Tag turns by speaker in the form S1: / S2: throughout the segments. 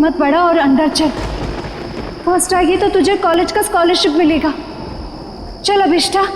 S1: हिम्मत बढ़ा और अंदर चल। फर्स्ट आएगी तो तुझे कॉलेज का स्कॉलरशिप मिलेगा। चल अभिष्ठा।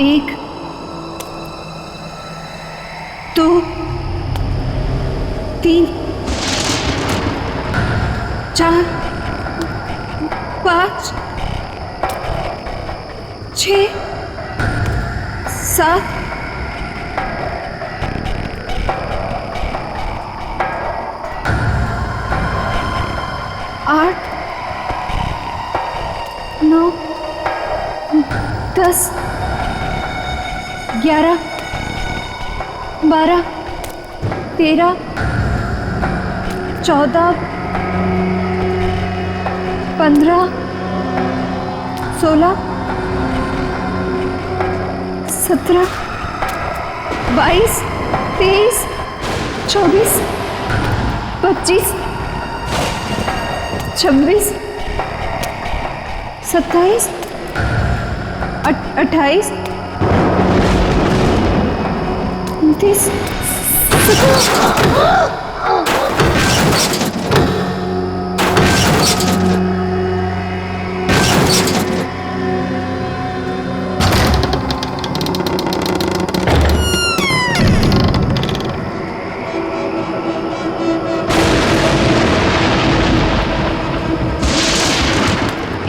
S1: एक, दो, तीन, चार, पाँच, 6, 7, 8, 9, 10, 11, 12, 13, 14, 15, 16, 17, 22, 23, 24, 25, 26, 27, 28, 29,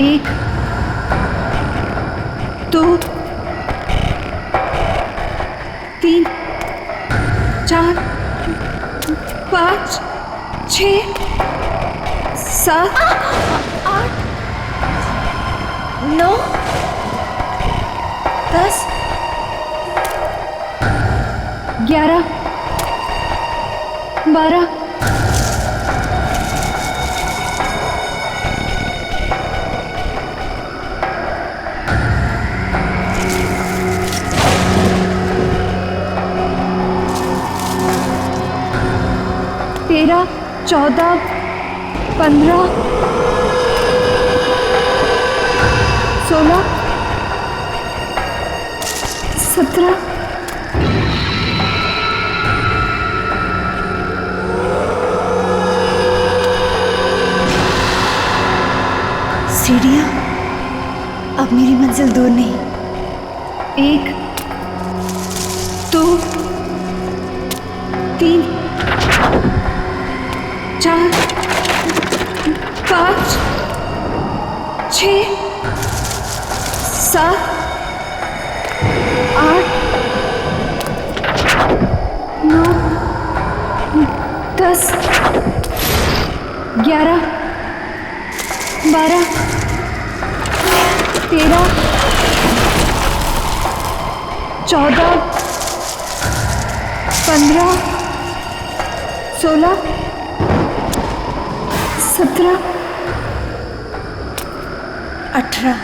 S1: 1, 2, 3, 4, 5, 6, 7, 8, 9, 10, 11, 12, 13, 14, 15, 16, 17, सीढ़ियाँ, अब मेरी मंजिल दूर नहीं। 1, 2, 3, 4, 5, 6, 7, 8, 9, 10, 11, 12, 13, 14, 15, 16, 17, 18।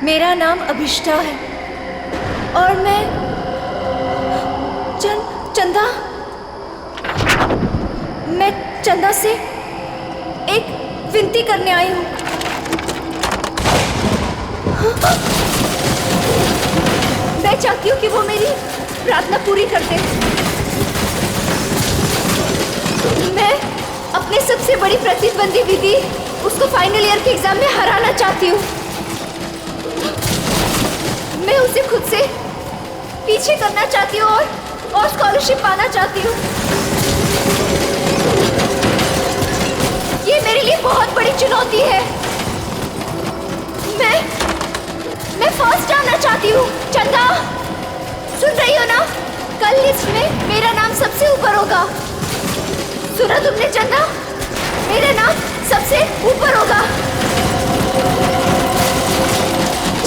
S2: मेरा नाम अभिष्ठा है और मैं चंदा से एक विनती करने आई हूँ। मैं चाहती हूँ कि वो मेरी प्रार्थना पूरी कर दे। मैं अपने सबसे बड़ी प्रतिद्वंदी दीदी उसको फाइनल ईयर के एग्जाम में हराना चाहती हूँ। मैं उसे अच्छे करना चाहती हूँ और स्कॉलरशिप पाना चाहती हूँ। ये मेरे लिए बहुत बड़ी चुनौती है। मैं फर्स्ट आना चाहती हूँ। चंदा, सुन रही हो ना? कल लिस्ट में मेरा नाम सबसे ऊपर होगा। सुना तुमने चंदा? मेरा नाम सबसे ऊपर होगा।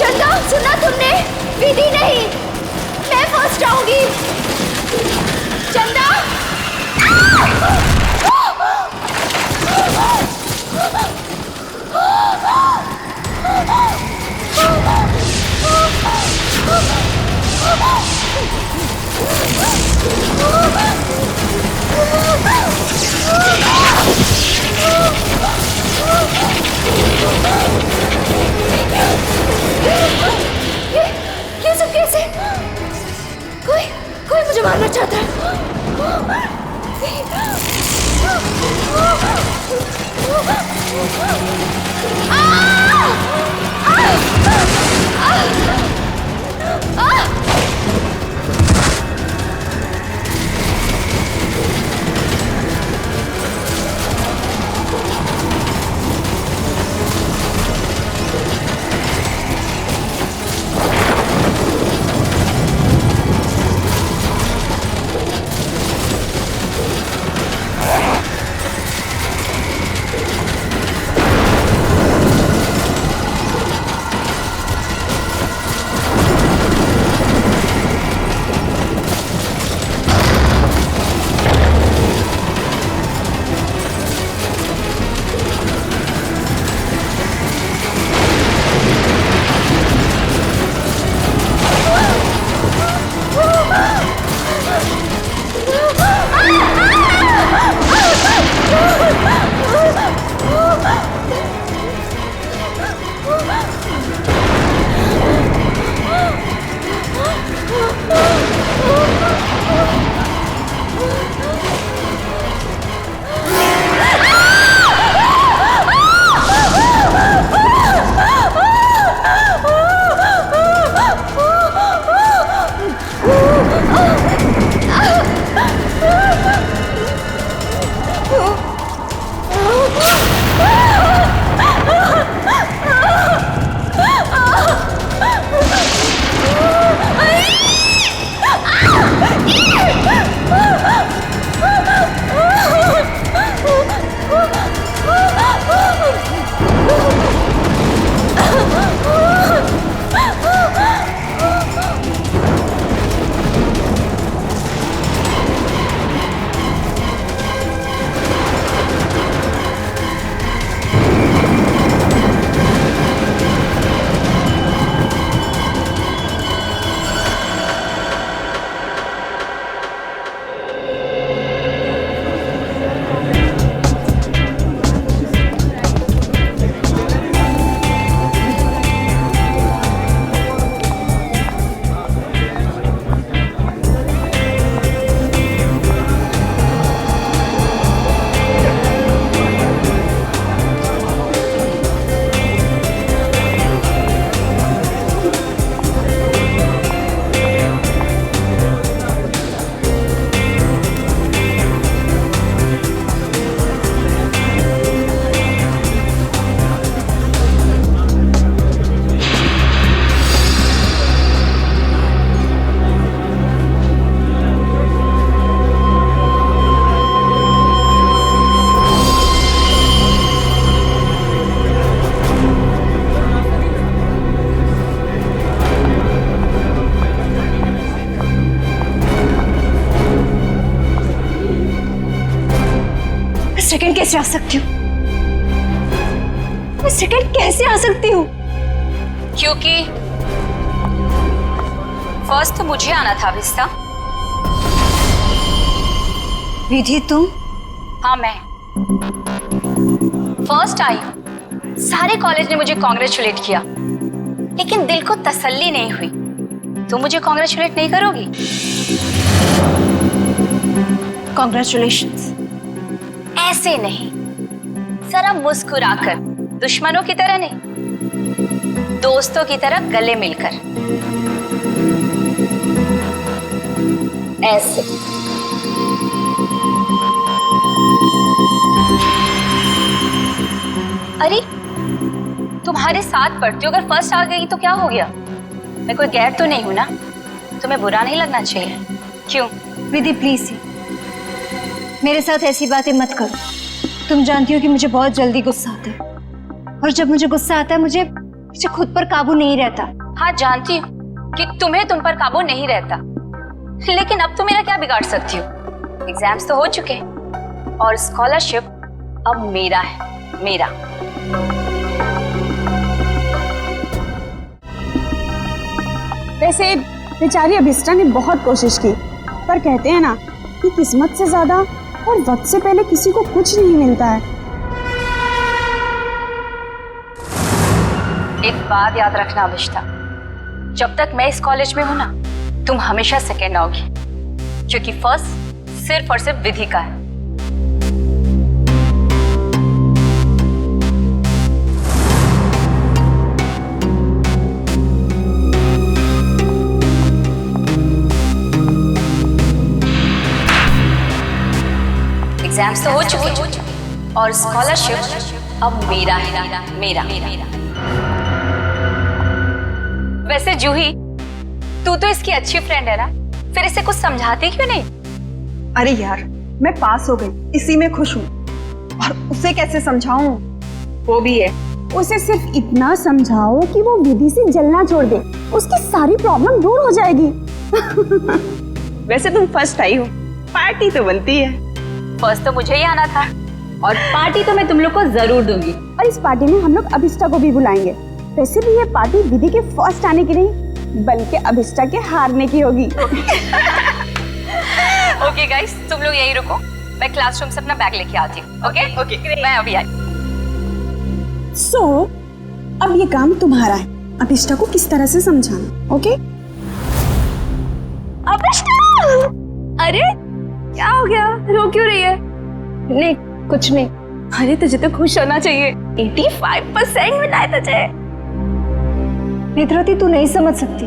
S2: चंदा, सुना तुमने? विधि नहीं, मैं फर्स्ट आऊंगी। चंदा, ये सब कैसे? कोई मुझे मारना चाहता है।
S1: सेकंड कैसे आ सकती हूँ? मैं सेकंड कैसे आ सकती हूँ?
S3: क्योंकि फर्स्ट तो मुझे आना था विस्ता।
S1: विधि तुम?
S3: हाँ, मैं फर्स्ट आई हूँ। सारे कॉलेज ने मुझे कॉन्ग्रेचुलेट किया, लेकिन दिल को तसल्ली नहीं हुई। तुम मुझे कॉन्ग्रेचुलेट नहीं करोगी?
S1: कॉन्ग्रेचुलेशंस।
S3: ऐसे नहीं, जरा मुस्कुराकर, दुश्मनों की तरह नहीं, दोस्तों की तरह गले मिलकर। ऐसे। अरे तुम्हारे साथ पढ़ती हो, अगर फर्स्ट आ गई तो क्या हो गया? मैं कोई गैर तो नहीं हूं ना, तुम्हें बुरा नहीं लगना चाहिए। क्यों?
S1: विधि प्लीज मेरे साथ ऐसी बातें मत करो। तुम जानती हो कि मुझे बहुत जल्दी गुस्सा आता है, और जब मुझे गुस्सा आता है मुझे खुद पर काबू नहीं रहता।
S3: हाँ जानती हूँ कि तुम्हें तुम पर काबू नहीं रहता, लेकिन अब तुम मेरा क्या बिगाड़ सकती हो? एग्जाम्स तो हो चुके हैं और स्कॉलरशिप अब मेरा है, मेरा।
S4: वैसे बेचारी अभिष्टा ने बहुत कोशिश की, पर कहते हैं ना कि किस्मत से ज्यादा और वक्त से पहले किसी को कुछ नहीं मिलता है।
S3: एक बात याद रखना अभिष्टा, जब तक मैं इस कॉलेज में हूं ना, तुम हमेशा सेकेंड आओगी, क्योंकि फर्स्ट सिर्फ और सिर्फ विधि का है। एग्जाम्स तो हो चुके हैं और स्कॉलरशिप अब मेरा है, मेरा। वैसे जूही, तू तो इसकी अच्छी फ्रेंड है ना, फिर इसे कुछ समझाती क्यों नहीं?
S4: अरे यार, मैं पास हो गई, इसी में खुश हूँ, और उसे कैसे समझाऊं? वो भी है, उसे सिर्फ इतना समझाओ कि वो विधि से जलना छोड़ दे, उसकी सारी प्रॉब्लम दूर हो जाएगी। वैसे तुम फर्स्ट आई हो, पार्टी तो बनती है।
S3: फर्स्ट तो मुझे ही आना था, और पार्टी तो मैं तुम लोग को जरूर दूंगी।
S4: और इस पार्टी में हम लोग अभिष्टा को भी बुलाएंगे। वैसे भी ये पार्टी विधि के फर्स्ट आने की नहीं, बल्कि अभिष्टा के हारने की होगी।
S3: ओके गाइस, तुम लोग यहीं रुको, मैं क्लासरूम से अपना बैग लेके आती हूँ। ओके, मैं अभी आई।
S4: सो अब ये काम तुम्हारा है, अभिष्टा को किस तरह से समझाना। ओके?
S1: अभिष्टा! अरे क्या हो गया, रो क्यों रही है? नहीं कुछ नहीं। अरे तुझे तो खुश होना चाहिए, 85% मिला है तुझे। नेत्रावती तू नहीं समझ सकती,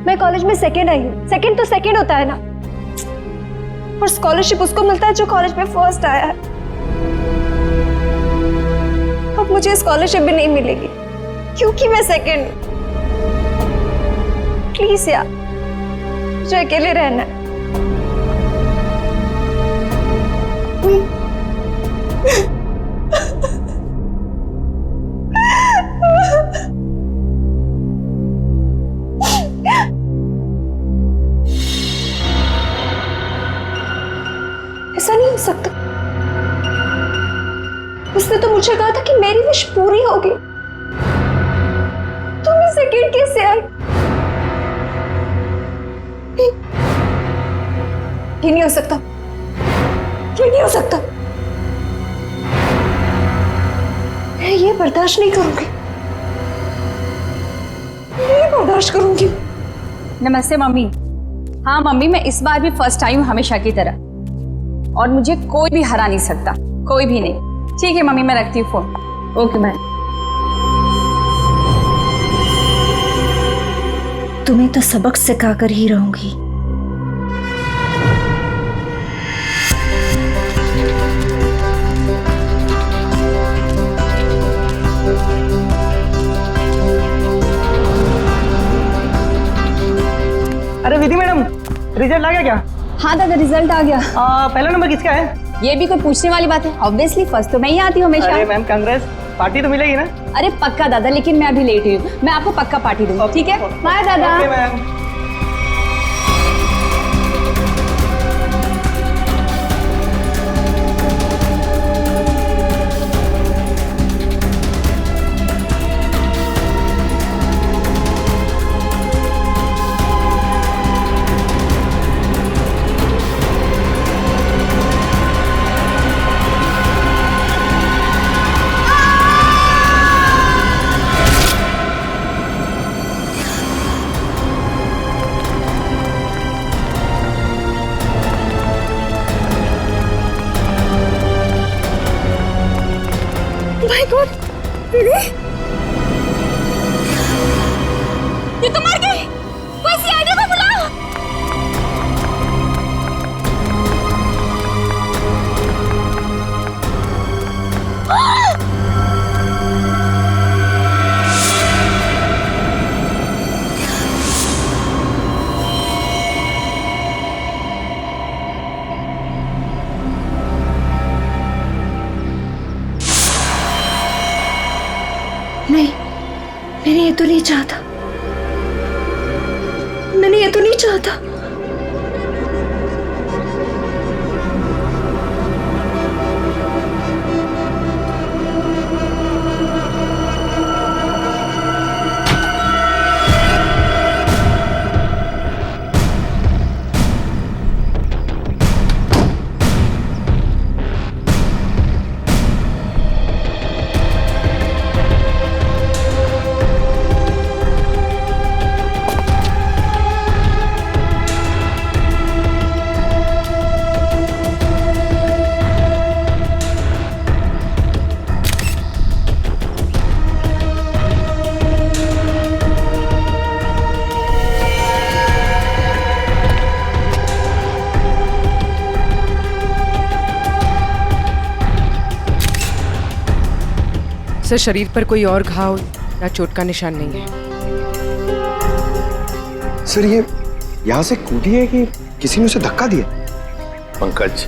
S1: मैं कॉलेज में सेकंड आई हूँ। सेकंड तो सेकंड होता है ना, और स्कॉलरशिप उसको मिलता है जो कॉलेज में फर्स्ट आया है। अब मुझे स्कॉलरशिप भी नहीं मिलेगी क्योंकि मैं सेकंड हूँ। प्लीज यार, मुझे अकेले रहना है। ऐसा नहीं हो सकता, उसने तो मुझे कहा था कि मेरी विश पूरी होगी। तुम इस सेकंड कैसे आई? ये नहीं हो सकता, ये नहीं हो सकता। मैं ये बर्दाश्त नहीं करूंगी, मैं ये बर्दाश्त करूंगी।
S5: नमस्ते मम्मी। हाँ मम्मी, मैं इस बार भी फर्स्ट आई हूँ हमेशा की तरह, और मुझे कोई भी हरा नहीं सकता, कोई भी नहीं। ठीक है मम्मी, मैं रखती हूँ फोन। Okay bye.
S1: तुम्हें तो सबक सिखा कर ही रहूंगी।
S6: अरे विधि मैडम, रिजल्ट आ गया क्या?
S5: हाँ दादा, रिजल्ट आ गया।
S6: पहला नंबर किसका है?
S5: ये भी कोई पूछने वाली बात है? ऑब्वियसली फर्स्ट तो मैं ही आती हूँ हमेशा।
S6: अरे मैम कांग्रेस, पार्टी तो मिलेगी ना?
S5: अरे पक्का दादा, लेकिन मैं अभी लेट हुई हूँ, मैं आपको पक्का पार्टी दूंगी। ठीक है, बाय दादा।
S6: Okay ma'am.
S2: चाहा था, मैंने ये तो नहीं चाहा था।
S7: सर, शरीर पर कोई और घाव या चोट का निशान नहीं है।
S8: सर, ये यहाँ से कूदी है कि किसी ने उसे धक्का दिया?
S9: पंकज,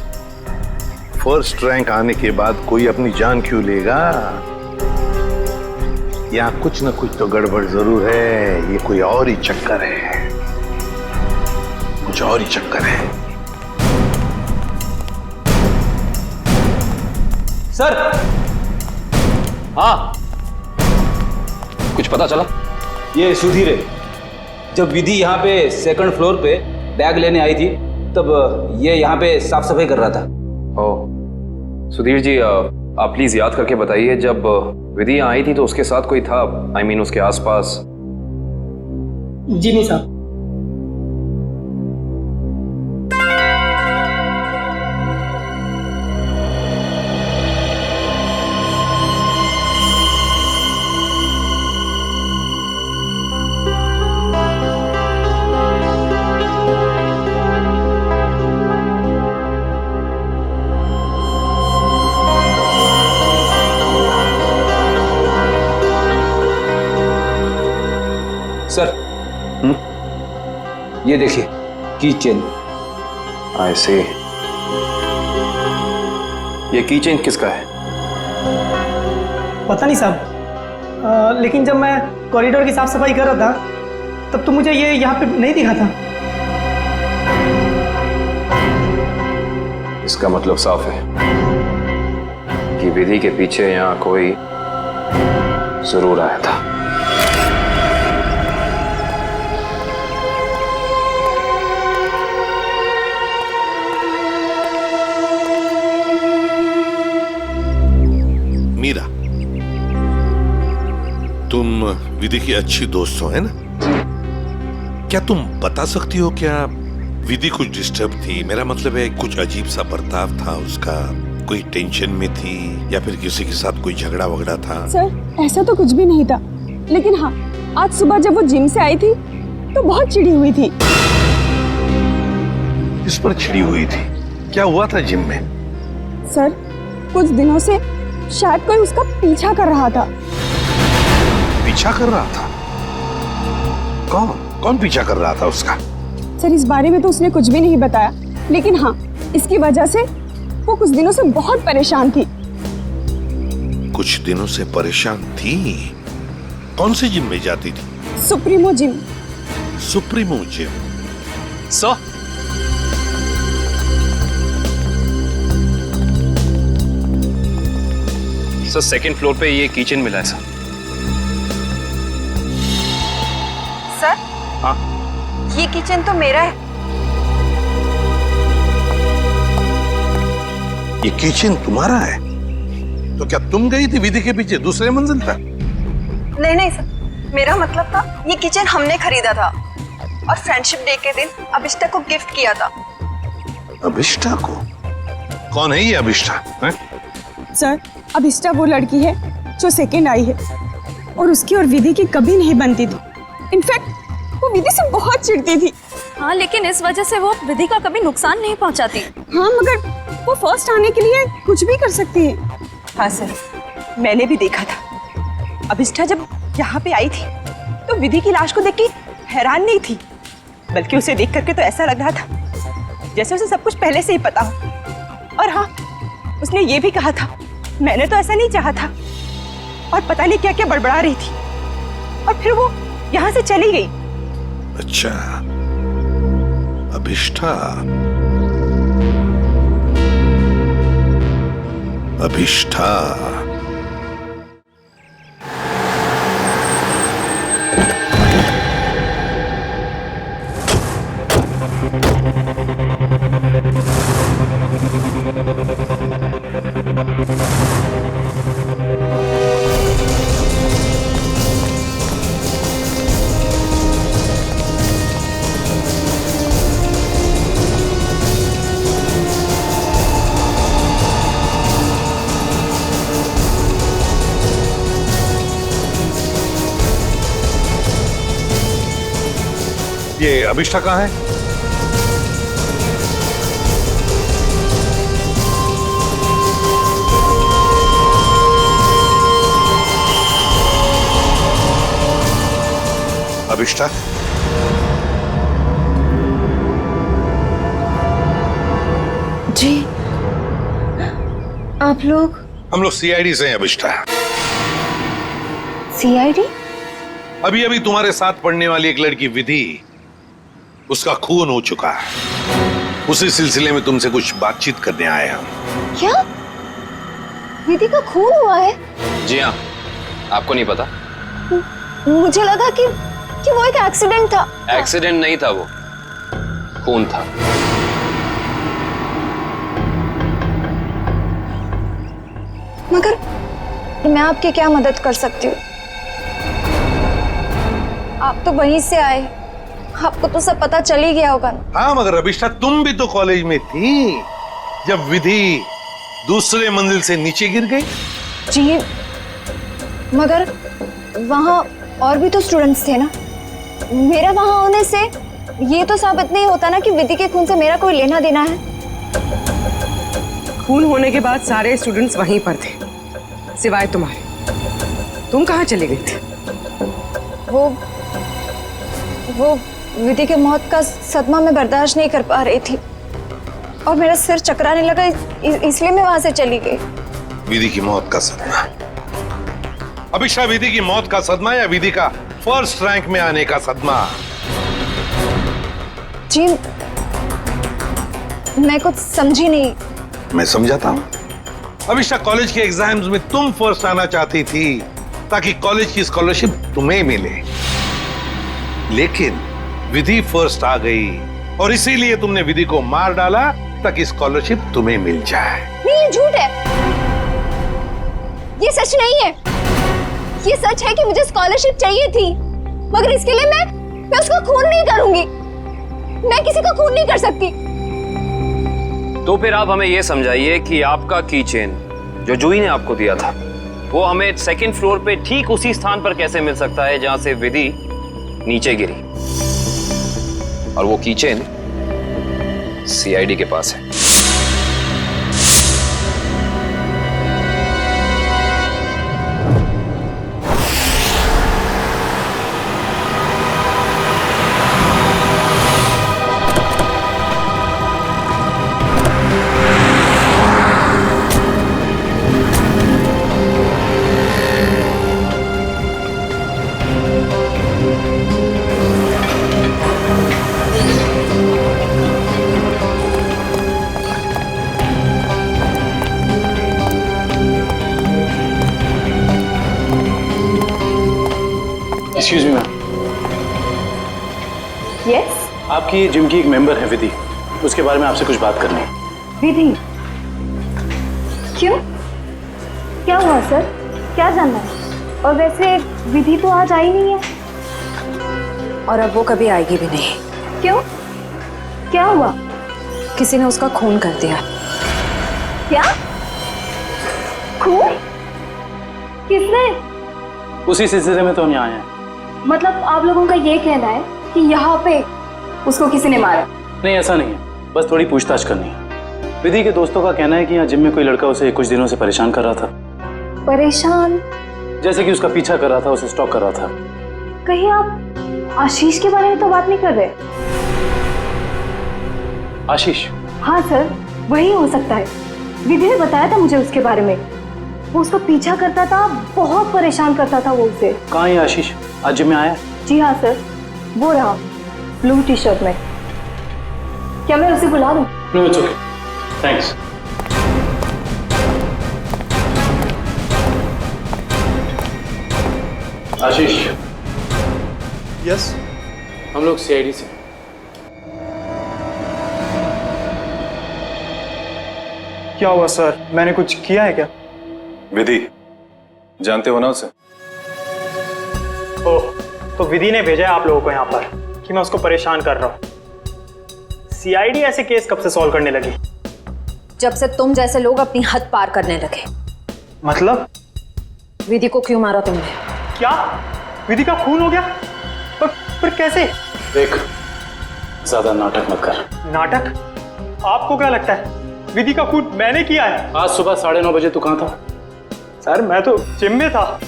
S9: फर्स्ट रैंक आने के बाद कोई अपनी जान क्यों लेगा? यहाँ कुछ न कुछ तो गड़बड़ जरूर है। ये कोई और ही चक्कर है, कुछ और ही चक्कर है।
S10: सर, हाँ, कुछ पता चला? ये सुधीर है। जब विधि यहाँ पे सेकंड फ्लोर पे बैग लेने आई थी, तब ये यहाँ पे साफ सफाई कर रहा था।
S11: ओह, सुधीर जी, आप प्लीज याद करके बताइए, जब विधि यहाँ आई थी तो उसके साथ कोई था? I mean, उसके आसपास?
S6: जी नहीं साहब।
S10: सर, ये देखिए, की चेन।
S11: I see। ये की चेन किसका है?
S6: पता नहीं साहब, लेकिन जब मैं कॉरिडोर की साफ सफाई कर रहा था तब तो मुझे ये यहाँ पे नहीं दिखा था।
S11: इसका मतलब साफ है कि विधि के पीछे यहाँ कोई जरूर आया था।
S9: मीरा, तुम विधि की अच्छी दोस्त हो, है ना? क्या तुम बता सकती हो क्या विधि कुछ डिस्टर्ब थी? मेरा मतलब है, कुछ अजीब सा बर्ताव था उसका, कोई टेंशन में थी या फिर किसी के साथ कोई झगड़ा वगड़ा था?
S4: सर, ऐसा तो कुछ भी नहीं था, लेकिन हाँ, आज सुबह जब वो जिम से आई थी तो बहुत चिढ़ी हुई थी।
S9: इस पर चिढ़ी हुई थी? क्या हुआ था जिम में?
S4: सर, कुछ दिनों से शायद कोई उसका पीछा कर रहा था।
S9: पीछा कर रहा था? कौन पीछा कर रहा था उसका?
S4: सर, इस बारे में तो उसने कुछ भी नहीं बताया, लेकिन हाँ, इसकी वजह से वो कुछ दिनों से बहुत परेशान थी।
S9: कुछ दिनों से परेशान थी? कौन सी जिम में जाती थी?
S4: Supremo gym.
S9: Supremo gym?
S11: Sir, second floor पे ये किचन मिला है सर।
S7: सर,
S11: हाँ,
S7: ये किचन तो मेरा है।
S9: ये किचन तुम्हारा है? तो क्या तुम गई थी विधि के पीछे दूसरे मंजिल पर?
S7: नहीं सर, मेरा मतलब था ये किचन हमने खरीदा था और फ्रेंडशिप डे के दिन अभिष्टा को गिफ्ट किया था।
S9: अभिष्टा को? कौन है ये अभिष्टा?
S4: सर, अभिष्टा वो लड़की है जो सेकंड आई है और उसकी और विधि की कभी नहीं बनती थी। इनफैक्ट वो विधि से बहुत चिढ़ती थी।
S5: हाँ, लेकिन इस वजह से वो विधि का कभी नुकसान नहीं पहुंचाती।
S4: हाँ, मगर वो फर्स्ट आने के लिए कुछ भी कर सकती है।
S7: हाँ सर, मैंने भी देखा था। अभिष्टा जब यहाँ पे आई थी तो विधि की लाश को देख के हैरान नहीं थी, बल्कि उसे देख करके तो ऐसा लग रहा था जैसे उसे सब कुछ पहले से ही पता हो। और हाँ, उसने ये भी कहा था, मैंने तो ऐसा नहीं चाहा था, और पता नहीं क्या क्या बड़बड़ा रही थी। और फिर वो यहाँ से चली गई।
S9: अच्छा, अभिष्ठा। अभिष्ठा। ये अभिष्ठा कहाँ है? अभिष्ठा,
S1: जी आप लोग?
S9: हम लोग सीआईडी से हैं अभिष्ठा।
S1: सीआईडी?
S9: अभी अभी तुम्हारे साथ पढ़ने वाली एक लड़की विधि, उसका खून हो चुका है। उसी सिलसिले में तुमसे कुछ बातचीत करने आए हम।
S1: क्या विधि का खून हुआ है?
S11: जी हाँ, आपको नहीं पता?
S1: मुझे लगा कि वो एक एक्सीडेंट था।
S11: एक्सीडेंट नहीं था, वो खून था।
S1: मगर मैं आपकी क्या मदद कर सकती हूँ? आप तो वहीं से आए, आपको तो सब पता चल ही गया होगा ना।
S9: हाँ, मगर अभिष्ठा तुम भी तो कॉलेज में थी जब विधि दूसरे मंजिल से नीचे गिर गई।
S1: जी मगर वहाँ और भी तो स्टूडेंट्स थे ना। मेरा वहाँ होने से ये तो साबित नहीं होता ना कि विधि के खून से मेरा कोई लेना देना है।
S7: खून होने के बाद सारे स्टूडेंट्स वहीं पर थे, सिवाय तुम्हारे। तुम कहाँ चली गई थी?
S1: वो विधि के मौत का सदमा मैं बर्दाश्त नहीं कर पा रही थी और मेरा सिर चकराने लगा, इसलिए मैं वहां से चली गई।
S9: विधि की मौत का सदमा? अभिष्ठा, विधि की मौत का सदमा या विधि का फर्स्ट रैंक में आने का सदमा?
S1: जी मैं कुछ समझी नहीं।
S9: मैं समझाता हूँ। अभिष्ठा, कॉलेज के एग्जाम्स में तुम फर्स्ट आना चाहती थी ताकि कॉलेज की स्कॉलरशिप तुम्हें मिले, लेकिन विधि फर्स्ट आ गई और इसीलिए तुमने विधि को मार डाला ताकि स्कॉलरशिप तुम्हें मिल जाए।
S1: नहीं, ये झूठ है, ये सच नहीं है। ये सच है कि मुझे स्कॉलरशिप चाहिए थी, मगर इसके लिए मैं उसका खून नहीं करूंगी। मैं किसी का खून नहीं कर सकती।
S11: तो फिर आप हमें ये समझाइए कि आपका की चेन जो जूही ने आपको दिया था वो हमें सेकंड फ्लोर पे ठीक उसी स्थान पर कैसे मिल सकता है जहां से विधि नीचे गिरी, और वो की चेन सीआईडी के पास है।
S12: Excuse me ma'am.
S4: यस?
S12: आपकी जिम की एक मेंबर है विधि, उसके बारे में आपसे कुछ बात करनी है।
S1: विधि? क्यों? क्या हुआ सर? क्या जानना है? और वैसे विधि तो आज आई नहीं है।
S5: और अब वो कभी आएगी भी नहीं।
S1: क्यों? क्या हुआ?
S5: किसी ने उसका खून कर दिया।
S1: क्या? खून? किसने?
S12: उसी सिलसिले में तो हम यहाँ आए हैं।
S1: मतलब आप लोगों का ये कहना है कि यहाँ पे उसको किसी ने मारा?
S12: नहीं, ऐसा नहीं है, बस थोड़ी पूछताछ करनी है। विधि के दोस्तों का कहना है कि यहाँ जिम में कोई लड़का उसे कुछ दिनों से परेशान कर रहा था।
S1: परेशान?
S12: जैसे कि उसका पीछा कर रहा था, उसे स्टॉक कर रहा था।
S1: कहीं आप आशीष के बारे में तो बात नहीं कर रहे?
S12: आशीष?
S1: हाँ सर, वही हो सकता है। विधि ने बताया था मुझे उसके बारे में। वो उसका पीछा करता था, बहुत परेशान करता था वो उसे।
S12: कहाँ है आशीष? आज जिम में आया?
S1: जी हाँ सर, वो रहा ब्लू टी शर्ट में। क्या मैं उसे बुला दूं?
S12: No it's okay, thanks. Ashish.
S6: Yes.
S12: हम लोग सीआईडी से।
S6: क्या हुआ सर, मैंने कुछ किया है क्या?
S12: विधि, जानते हो ना उसे?
S6: ओह, तो विधि ने भेजा है आप लोगों को यहाँ पर कि मैं उसको परेशान कर रहा हूँ। सीआईडी ऐसे केस कब से सॉल्व करने लगी?
S5: जब से तुम जैसे लोग अपनी हद पार करने लगे।
S6: मतलब?
S5: विधि को क्यों मारा तुमने?
S6: क्या विधि का खून हो गया? पर कैसे?
S12: देख, ज्यादा नाटक मत कर।
S6: नाटक? आपको क्या लगता है विधि का खून मैंने किया है?
S12: आज सुबह 9:30 बजे तू कहाँ था?
S6: सर मैं तो जिम में था।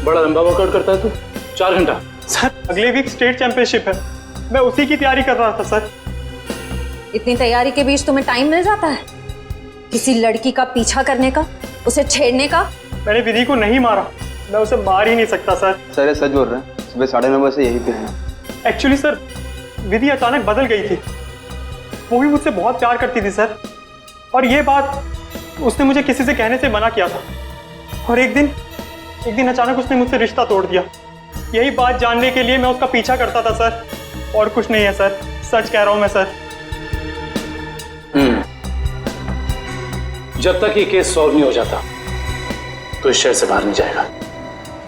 S12: बड़ा लंबा वर्कआउट करता है तू, 4 घंटा।
S6: सर अगले वीक स्टेट चैंपियनशिप है, मैं उसी की तैयारी कर रहा था सर।
S5: इतनी तैयारी के बीच तुम्हें टाइम मिल जाता है किसी लड़की का पीछा करने का, उसे छेड़ने का?
S6: मैंने विधि को नहीं मारा, मैं उसे मार ही नहीं सकता सर।
S8: सर ये सच बोल रहे हैं, सुबह 9:30 बजे से यही पे हैं।
S6: एक्चुअली सर विधि अचानक बदल गई थी, वो भी मुझसे बहुत प्यार करती थी सर, और ये बात उसने मुझे किसी से कहने से मना किया था, और एक दिन अचानक उसने मुझसे रिश्ता तोड़ दिया। यही बात जानने के लिए मैं उसका पीछा करता था सर, और कुछ नहीं है सर, सच कह रहा हूं मैं सर।
S12: जब तक ये केस सॉल्व नहीं हो जाता तो इस शहर से बाहर नहीं जाएगा,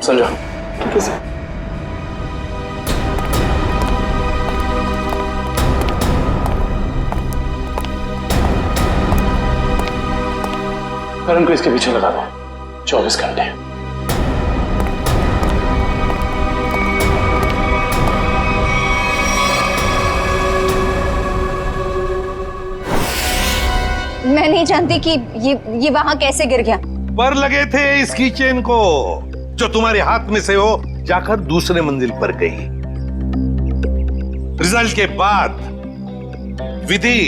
S12: समझो?
S6: ठीक है सर।
S12: करण को इसके पीछे लगा दो 24 घंटे।
S1: मैं नहीं जानती कि ये वहां कैसे गिर गया।
S9: पर लगे थे इस कीचेन को जो तुम्हारे हाथ में से हो जाकर दूसरे मंजिल पर गई। रिजल्ट के बाद विधि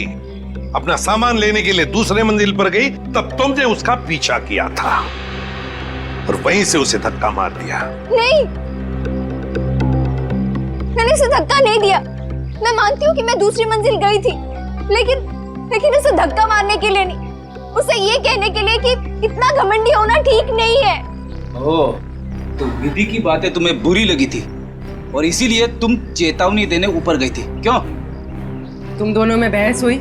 S9: अपना सामान लेने के लिए दूसरे मंजिल पर गई, तब तुमने उसका पीछा किया था और वहीं से उसे धक्का मार दिया।
S1: नहीं, मैंने उसे धक्का नहीं दिया। मैं मानती हूँ कि मैं दूसरी मंजिल गई थी, लेकिन उसे धक्का मारने के लिए नहीं, उसे ये कहने के लिए कि इतना घमंडी होना ठीक नहीं है।
S10: ओह, तो विधि की बातें तुम्हें बुरी लगी थी और इसीलिए तुम चेतावनी देने ऊपर गई थी, क्यों?
S13: तुम दोनों में बहस हुई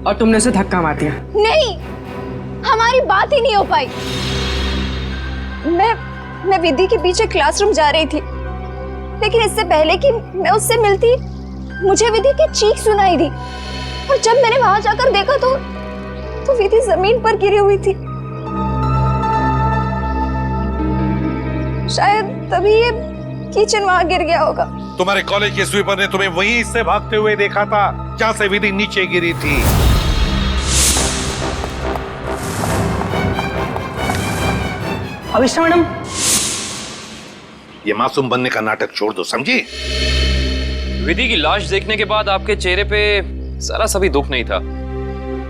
S13: और तुमने उसे धक्का मार दिया।
S1: नहीं, हमारी बात ही नहीं हो पाई। मैं विधि के पीछे क्लासरूम जा रही थी, लेकिन इससे पहले कि मैं उससे मिलती मुझे विधि की चीख सुनाई दी, और जब मैंने वहां जाकर देखा तो विधि जमीन पर गिरी हुई थी। शायद तभी ये किचन वहां गिर गया होगा।
S9: तुम्हारे कॉलेज के स्वीपर ने तुम्हें वहीं से भागते हुए देखा था जहां से विधि नीचे गिरी थी।
S6: अविष्टा मैडम,
S9: ये मासूम बनने का नाटक छोड़ दो, समझी?
S11: विधि की लाश देखने के बाद आपके चेहरे पे जरा सा भी दुख नहीं था,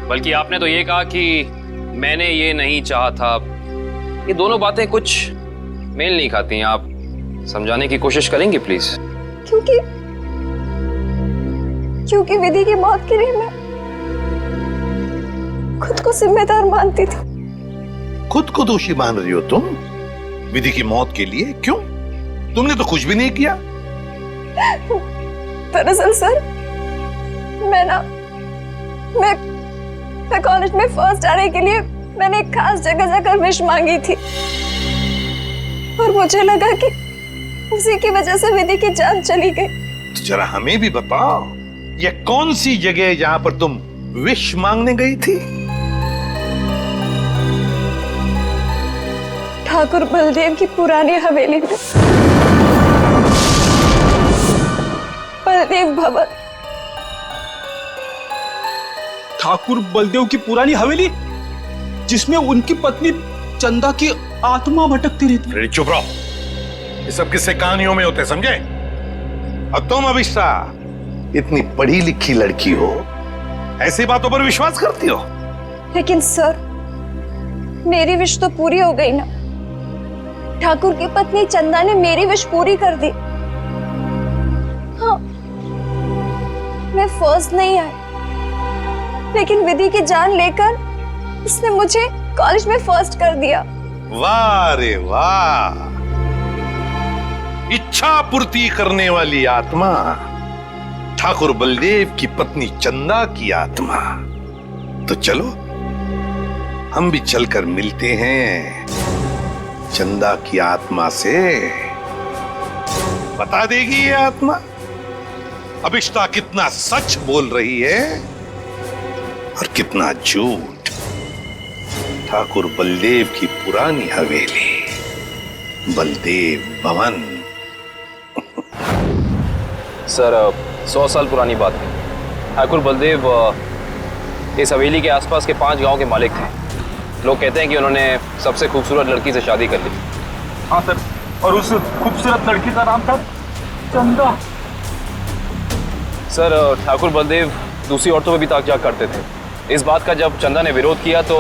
S11: बल्कि आपने तो ये कहा कि मैंने ये नहीं चाहा था। ये दोनों बातें कुछ मेल नहीं खाती हैं। आप समझाने की कोशिश करेंगे प्लीज?
S1: क्योंकि विधि की मौत के लिए मैं खुद को जिम्मेदार मानती थी।
S9: खुद को दोषी मान रही हो तुम विधि की मौत के लिए? क्यों? तुमने तो कुछ भी नहीं किया।
S1: दरअसल सर, मैं कॉलेज में फर्स्ट आने के लिए मैंने एक खास जगह जाकर विश मांगी थी, और मुझे लगा कि उसी की वजह से विधि की जान चली गई।
S9: तो जरा हमें भी बताओ, ये कौन सी जगह है जहां पर तुम विश मांगने गई थी?
S1: ठाकुर बलदेव की पुरानी हवेली में, बलदेव भवन।
S10: ठाकुर बलदेव की पुरानी हवेली, जिसमें उनकी पत्नी चंदा की आत्मा भटकती रहती।
S9: अरे चुप रहो, ये सब किस्से कहानियों में होते, समझे? और तुम अविष्टा इतनी पढ़ी लिखी लड़की हो, ऐसी बातों पर विश्वास करती हो?
S1: लेकिन सर, मेरी विश तो पूरी हो गई ना। ठाकुर की पत्नी चंदा ने मेरी विश पूरी कर दी। हाँ, मैं फर्स्ट नहीं आई, लेकिन विधि की जान लेकर उसने मुझे कॉलेज में फर्स्ट कर दिया।
S9: वाह रे वाह, इच्छा पूर्ति करने वाली आत्मा, ठाकुर बलदेव की पत्नी चंदा की आत्मा। तो चलो हम भी चलकर मिलते हैं चंदा की आत्मा से। बता देगी ये आत्मा अभिष्टा कितना सच बोल रही है और कितना झूठ। ठाकुर बलदेव की पुरानी हवेली, बलदेव भवन।
S11: सर 100 साल पुरानी बात है। ठाकुर बलदेव इस हवेली के आसपास के 5 गांव के मालिक थे। लोग कहते हैं कि उन्होंने सबसे खूबसूरत लड़की से शादी कर ली।
S12: हाँ सर, और उस खूबसूरत लड़की का नाम था चंदा।
S11: सर ठाकुर बलदेव दूसरी औरतों पर भी ताक झाक करते थे। इस बात का जब चंदा ने विरोध किया तो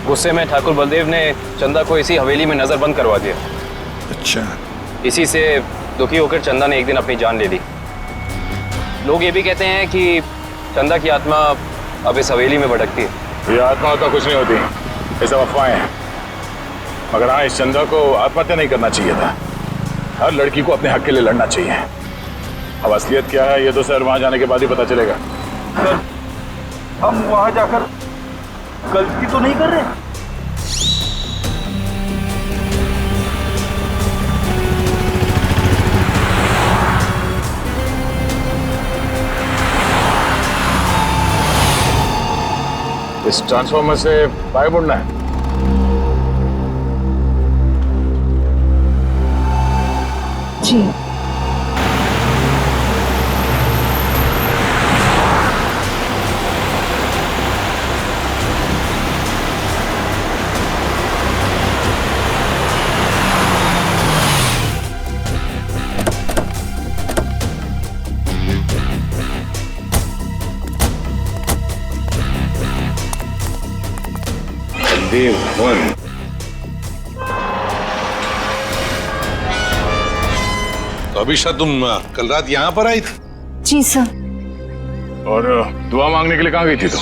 S11: गुस्से में ठाकुर बलदेव ने चंदा को इसी हवेली में नजरबंद करवा दिया।
S9: अच्छा।
S11: इसी से दुखी होकर चंदा ने एक दिन अपनी जान ले ली। लोग ये भी कहते हैं कि चंदा की आत्मा अब इस हवेली में भटकती है।
S12: ये आत्मा तो कुछ नहीं होती, ये सब अफवाहें हैं। मगर हाँ, इस चंदा को आत्महत्या नहीं करना चाहिए था। हर लड़की को अपने हक के लिए लड़ना चाहिए। अब असलियत क्या है ये तो सर वहां जाने के बाद ही पता चलेगा।
S10: सर हम वहां जाकर गलती तो नहीं कर रहे?
S12: इस ट्रांसफॉर्मर से बाहर मुड़ना है।
S1: जी।
S9: बलदेव तो अभिषा तुम कल रात यहाँ पर आई थी?
S1: जी सर।
S12: और दुआ मांगने के लिए कहाँ गई थी तुम?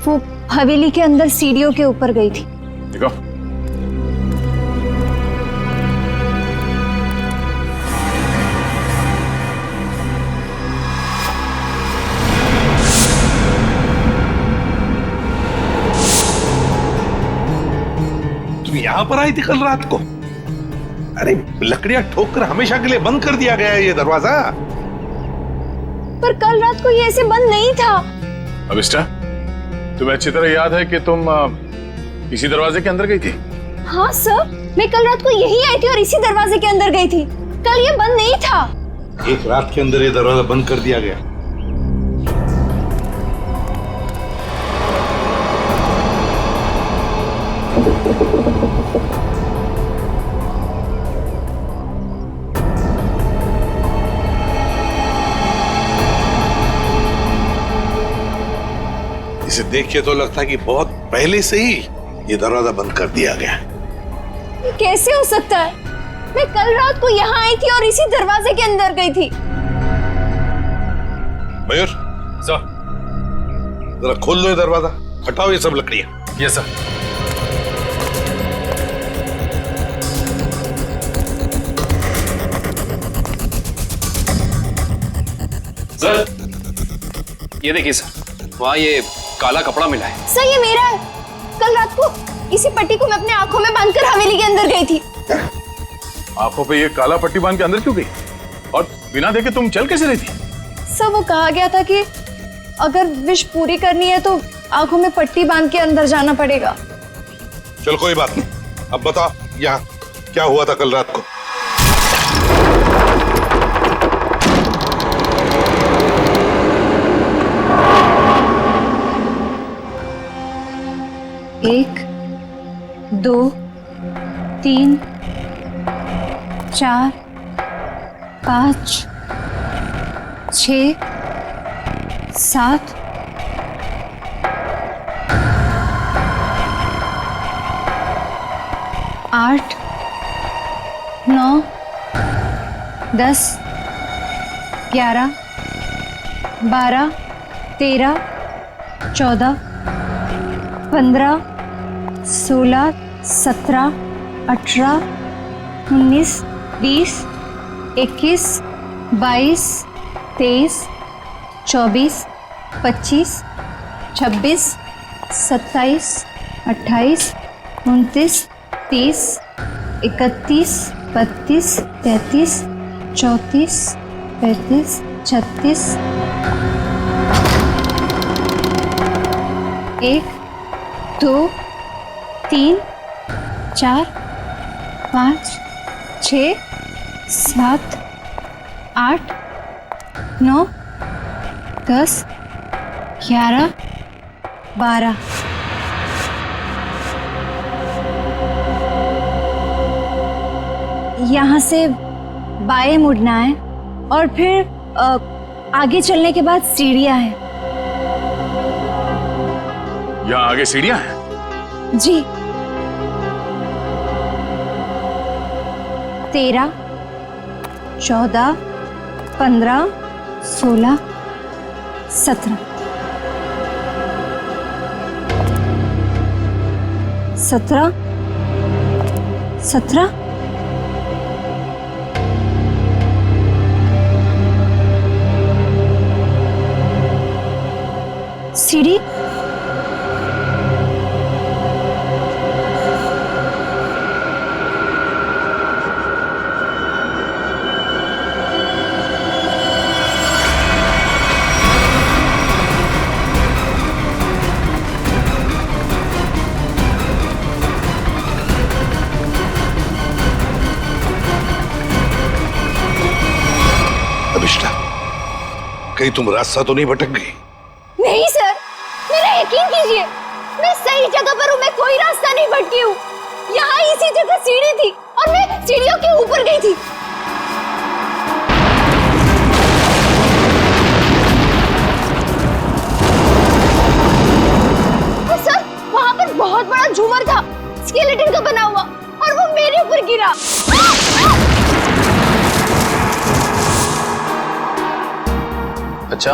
S1: वो हवेली के अंदर सीढ़ियों के ऊपर गई थी।
S12: देखो
S9: तुम यहाँ पर आई थी कल रात को? अरे लकड़ियां ठोककर हमेशा के लिए बंद कर दिया गया है ये दरवाजा।
S1: पर कल रात को ये ऐसे बंद नहीं था।
S12: अभिष्टा, तुम्हें अच्छी तरह याद है कि तुम इसी दरवाजे के अंदर गई थी?
S1: हाँ सर, मैं कल रात को यही आई थी और इसी दरवाजे के अंदर गई थी। कल ये बंद नहीं था।
S9: एक रात के अंदर ये दरवाजा बंद कर दिया गया। इसे देख के तो लगता है कि बहुत पहले से ही ये दरवाजा बंद कर दिया गया।
S1: ये कैसे हो सकता है? मैं कल रात को यहाँ आई थी और इसी दरवाजे के अंदर गई थी।
S9: मयूर
S10: सर,
S9: जरा खोल दो ये दरवाजा, हटाओ ये सब लकड़ियां।
S10: Yes sir.
S11: सर ये देखिए सर, वहाँ ये काला कपड़ा मिला है।
S1: सर ये मेरा है। कल रात को इसी पट्टी को मैं अपने आंखों में बांधकर हवेली के अंदर गई थी।
S12: आंखों पे ये काला पट्टी बांध के अंदर क्यों गई? और बिना देखे तुम चल कैसे रही थी?
S1: सर वो कहा गया था कि अगर विश पूरी करनी है तो आंखों में पट्टी बांध के अंदर जाना पड़ेगा।
S9: चल कोई बात नहीं, अब बता यहाँ क्या हुआ था कल रात को?
S1: एक, 2, 3, 4, 5, 6, 7, 8, 9, 10, 11, 12, 13, 14, 15, 16, 17, 18, 19, 20, 21, 22, 23, 24, 25, 26, 27, 28, 29, 30, 31, 32, 33, 34, 35, 36, 1, 2, 3, 4, 5, 6, 7, 8, 9, 10, 11, 12। यहाँ से बाएं मुड़ना है और फिर आगे चलने के बाद सीढ़ियाँ हैं।
S12: यहाँ आगे सीढ़ियाँ हैं?
S1: जी। 13, 14, 15, 16, 17, 17, 17, सीढ़ी।
S9: अभिष्टा, कहीं तुम रास्ता तो नहीं भटक गई?
S2: नहीं सर, मेरा यकीन कीजिए, मैं सही जगह पर हूँ। मैं कोई रास्ता नहीं भटकी हूँ। यहाँ इसी जगह सीढ़ी थी और मैं सीढ़ियों के ऊपर गई थी। और सर, वहाँ पर बहुत बड़ा झूमर था, स्केलेटन का बना हुआ, और वो मेरे ऊपर गिरा।
S11: अच्छा,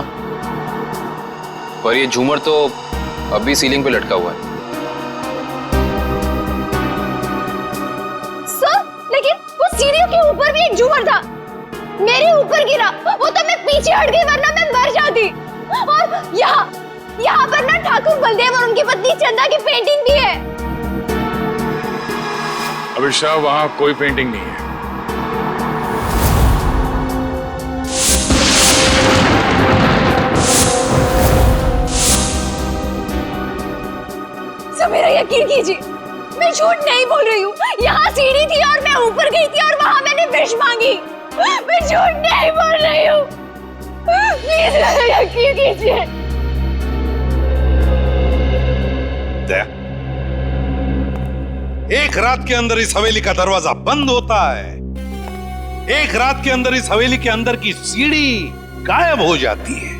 S11: पर ये झूमर तो अभी सीलिंग पे लटका हुआ है।
S2: सर, लेकिन वो सीढ़ियों के ऊपर भी एक झूमर था, मेरे ऊपर गिरा। वो तो मैं पीछे हट गई, वरना मैं मर जाती। और यहाँ पर ना ठाकुर बलदेव और उनकी पत्नी चंदा की पेंटिंग भी है।
S12: अभिषा, वहाँ कोई पेंटिंग नहीं है।
S2: मेरा यकीन कीजिए, मैं झूठ नहीं बोल रही हूँ। यहाँ सीढ़ी थी और मैं ऊपर गई थी और वहाँ मैंने विश मांगी। मैं झूठ नहीं बोल रही हूँ। प्लीज मेरा यकीन कीजिए।
S9: एक रात के अंदर इस हवेली का दरवाजा बंद होता है, एक रात के अंदर इस हवेली के अंदर की सीढ़ी गायब हो जाती है।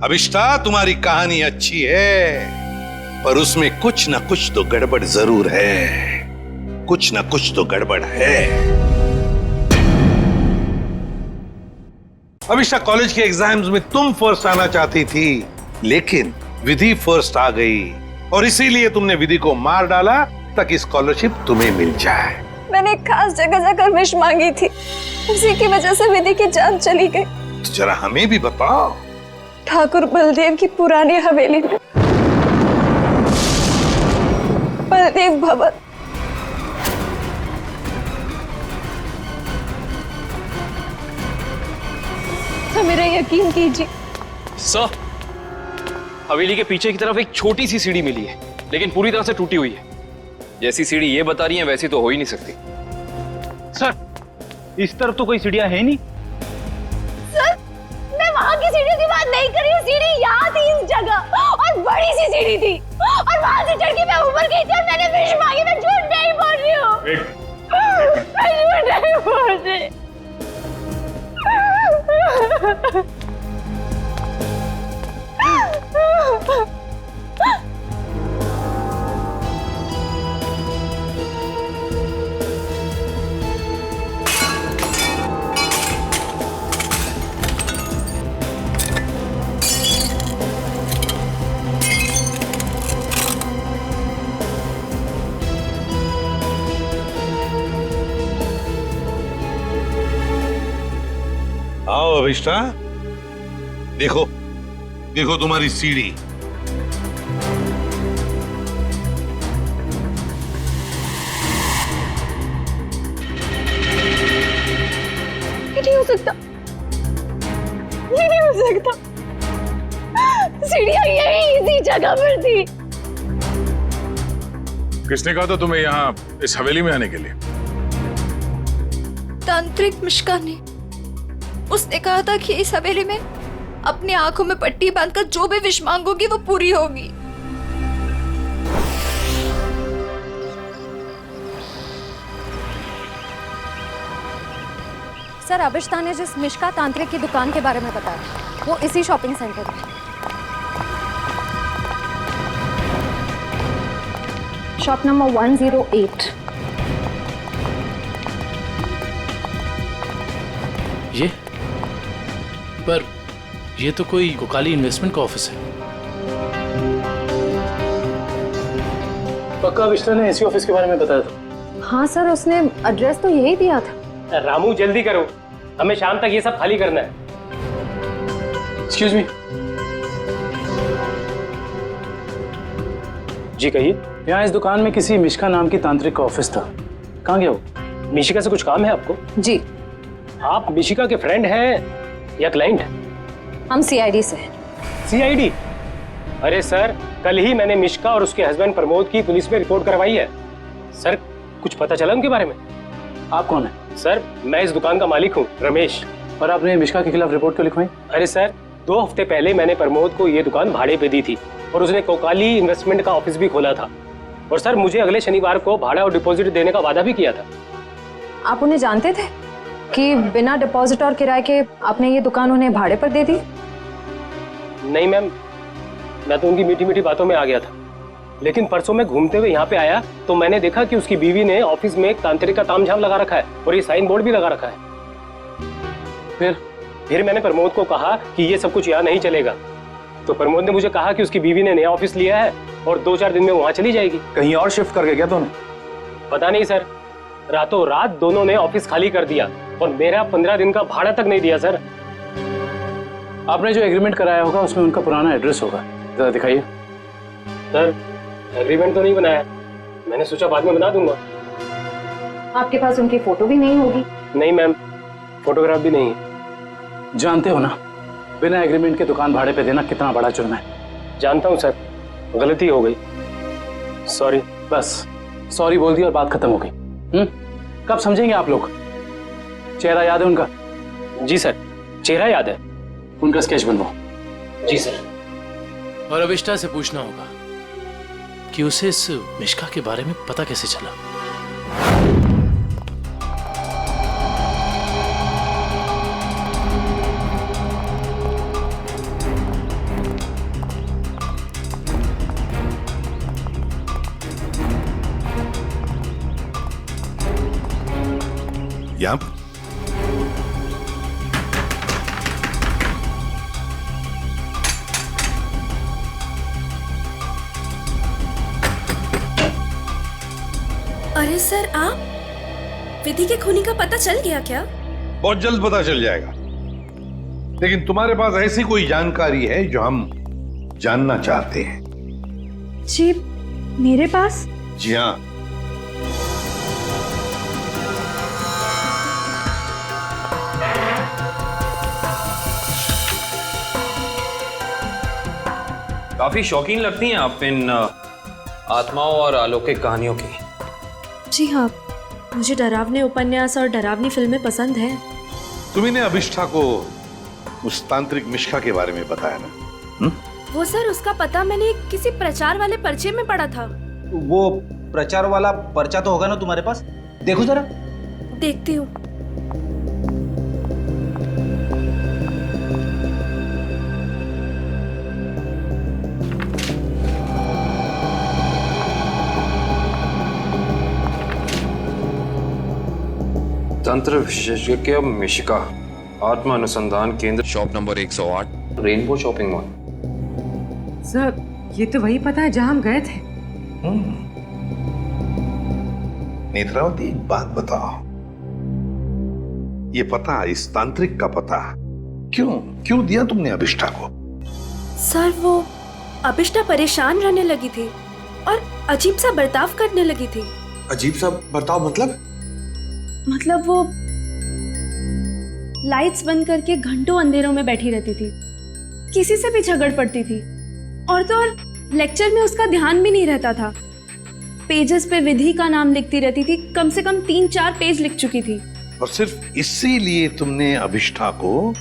S9: अभिष्टा, तुम्हारी कहानी अच्छी है, पर उसमें कुछ ना कुछ तो गड़बड़ जरूर है। कुछ ना कुछ तो गड़बड़ है। अभिषा, कॉलेज के एग्जाम्स में तुम फर्स्ट आना चाहती थी, लेकिन विधि फर्स्ट आ गई और इसीलिए तुमने विधि को मार डाला ताकि स्कॉलरशिप तुम्हें मिल जाए।
S1: मैंने एक खास जगह जाकर विश मांगी थी, उसी की वजह से विधि की जान चली गई।
S9: तो जरा हमें भी बताओ।
S1: ठाकुर बलदेव की पुरानी हवेली में, बलदेव भवन। तो मेरा यकीन कीजिए
S11: सर, हवेली के पीछे की तरफ एक छोटी सी सीढ़ी मिली है, लेकिन पूरी तरह से टूटी हुई है। जैसी सीढ़ी ये बता रही है वैसी तो हो ही नहीं सकती।
S10: सर, इस तरफ तो कोई सीढ़ियां है नहीं।
S2: सर, मैं वहाँ की सीढ़ी की बात नहीं कर रही हूँ। सीढ़ी यहाँ थी इस जगह, और बड़ी सी सीढ़ी थी, और वहाँ से चढ़ के मैं ऊपर गई थी और मैंने विश मांगी। मैं झूठ नहीं बोल रही हूँ। मैं झूठ नहीं बोल रही।
S9: आओ अभिष्टा, देखो देखो तुम्हारी सीढ़ी।
S1: ये नहीं हो सकता, ये नहीं हो सकता। सीढ़ियां यही इसी जगह पर थी।
S12: किसने कहा था तुम्हें यहाँ इस हवेली में आने के लिए?
S2: तांत्रिक मिश्का ने। उसने कहा था कि इस हवेली में अपनी आंखों में पट्टी बांधकर जो भी विश मांगोगी वो पूरी होगी।
S1: सर, अभिष्टा ने जिस मिश्का तांत्रिक की दुकान के बारे में बताया वो इसी शॉपिंग सेंटर में। Shop number 108।
S14: ये पर ये तो कोई कोकाली इन्वेस्टमेंट का ऑफिस है।
S15: पक्का अभिष्टा ने इसी ऑफिस के बारे में बताया था।
S1: हाँ सर, उसने एड्रेस तो यही दिया था।
S15: रामू जल्दी करो, हमें शाम तक ये सब खाली करना है। Excuse me. जी कहिए। यहाँ इस दुकान में किसी मिशिका नाम की तांत्रिक का ऑफिस था, कहाँ गया वो? मिशिका से कुछ काम है आपको?
S1: जी।
S15: आप मिशिका के फ्रेंड हैं या क्लाइंट हैं?
S1: हम सीआईडी से हैं।
S15: सीआईडी? अरे सर, कल ही मैंने मिशिका और उसके हस्बैंड प्रमोद की पुलिस में रिपोर्ट करवाई है। सर, कुछ पता चला उनके बारे में?
S10: आप कौन है?
S15: सर, मैं इस दुकान का मालिक हूँ, रमेश।
S10: और आपने मिशिका के खिलाफ रिपोर्ट क्यों लिखवाई?
S15: अरे सर, 2 हफ्ते पहले मैंने प्रमोद को ये दुकान भाड़े पे दी थी और उसने कोकाली इन्वेस्टमेंट का ऑफिस भी खोला था। और सर, मुझे अगले शनिवार को भाड़ा और डिपॉजिट देने का वादा भी किया था।
S1: आप उन्हें जानते थे कि बिना डिपॉजिट और किराए के आपने ये दुकान उन्हें भाड़े पर दे दी?
S15: नहीं मैम, मैं तो उनकी मीठी मीठी बातों में आ गया था। लेकिन परसों मैं घूमते हुए यहाँ पे आया तो मैंने देखा कि उसकी बीवी ने ऑफिस में एक तांत्रिक का तामझाम लगा रखा है और ये साइन बोर्ड भी लगा रखा है। फिर मैंने प्रमोद को कहा कि ये सब कुछ यहाँ नहीं चलेगा। तो प्रमोद ने मुझे कहा कि उसकी बीवी ने नया ऑफिस लिया है और 2-4 दिन में वहाँ चली जाएगी।
S10: कहीं और शिफ्ट करके गया दोनों?
S15: पता नहीं सर, रातों रात दोनों ने ऑफिस खाली कर दिया और मेरा 15 दिन का भाड़ा तक नहीं दिया। सर,
S10: आपने जो एग्रीमेंट कराया होगा उसमें उनका पुराना एड्रेस होगा, जरा दिखाइए।
S15: सर, एग्रीमेंट तो नहीं बनाया, मैंने सोचा बाद में बना दूंगा।
S1: आपके पास उनकी फोटो भी नहीं होगी?
S15: नहीं मैम, फोटोग्राफ भी नहीं है।
S10: जानते हो ना, बिना एग्रीमेंट के दुकान भाड़े पे देना कितना बड़ा जुर्म है।
S15: जानता हूँ सर, गलती हो गई, सॉरी।
S10: बस सॉरी बोल दी और बात खत्म हो गई। कब समझेंगे आप लोग? चेहरा याद है उनका?
S15: जी सर, चेहरा याद है।
S10: उनका स्केच बनवाओ।
S15: जी सर।
S14: और अभिष्टा से पूछना होगा कि उसे इस मिशिका के बारे में पता कैसे चला।
S9: यहाँ
S2: अरे सर, आप विधि के खूनी का पता चल गया क्या?
S9: बहुत जल्द पता चल जाएगा, लेकिन तुम्हारे पास ऐसी कोई जानकारी है जो हम जानना चाहते हैं?
S4: जी मेरे पास?
S9: जी हाँ।
S11: काफी शौकीन लगती हैं आप इन आत्माओं और अलौकिक कहानियों की।
S2: जी हाँ, मुझे डरावने उपन्यास और डरावनी फिल्में पसंद हैं।
S9: तुमने अभिष्ठा को उस तांत्रिक मिशिका के बारे में बताया ना?
S2: वो सर, उसका पता मैंने किसी प्रचार वाले पर्चे में पढ़ा था।
S10: वो प्रचार वाला पर्चा तो होगा ना तुम्हारे पास? देखो जरा।
S2: देखती हूँ।
S11: तंत्र विशेषज्ञ मिशिका, आत्मा अनुसंधान केंद्र, shop number 108, rainbow shopping mall.
S13: Sir, ये तो वही पता है जहां हम गए थे।
S9: नेत्रावती, एक बात बताओ, ये पता, इस तांत्रिक का पता क्यों दिया तुमने अभिष्ठा को?
S2: सर वो अभिष्ठा परेशान रहने लगी थी और अजीब सा बर्ताव करने लगी थी।
S8: अजीब सा बर्ताव
S5: मतलब वो लाइट्स बंद करके घंटों अंधेरों में बैठी रहती थी, किसी से भी झगड़ पड़ती थी, और तो और लेक्चर में उसका ध्यान भी नहीं रहता था। पेजेस पे विधि का नाम लिखती रहती थी, कम से कम 3-4 पेज लिख चुकी थी।
S9: और सिर्फ इसीलिए तुमने अभिष्ठा को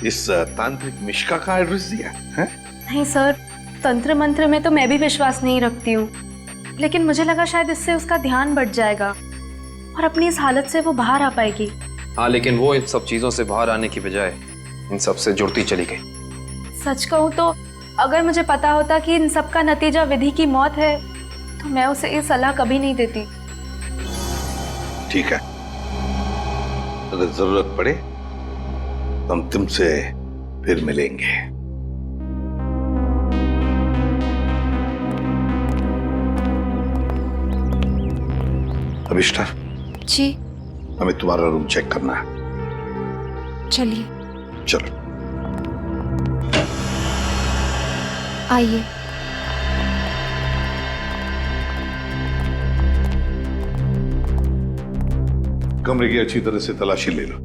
S9: इस तांत्रिक मिश्का का एड्रेस दिया है?
S5: नहीं सर, तंत्र मंत्र में तो मैं भी विश्वास नहीं रखती हूँ, लेकिन मुझे लगा शायद इससे उसका ध्यान बढ़ जाएगा और अपनी इस हालत से वो बाहर आ पाएगी।
S11: हाँ, लेकिन वो इन सब चीजों से बाहर आने की बजाय इन सब से जुड़ती चली गई।
S5: सच कहूँ तो अगर मुझे पता होता कि इन सब का नतीजा विधि की मौत है तो मैं उसे ये सलाह कभी नहीं देती।
S9: ठीक है, अगर जरूरत पड़े तो हम तुमसे फिर मिलेंगे। अभिष्ठा
S2: जी
S9: हमें तुम्हारा रूम चेक करना है।
S2: चलिए।
S9: चलो
S2: आइए।
S9: कमरे की अच्छी तरह से तलाशी ले लो।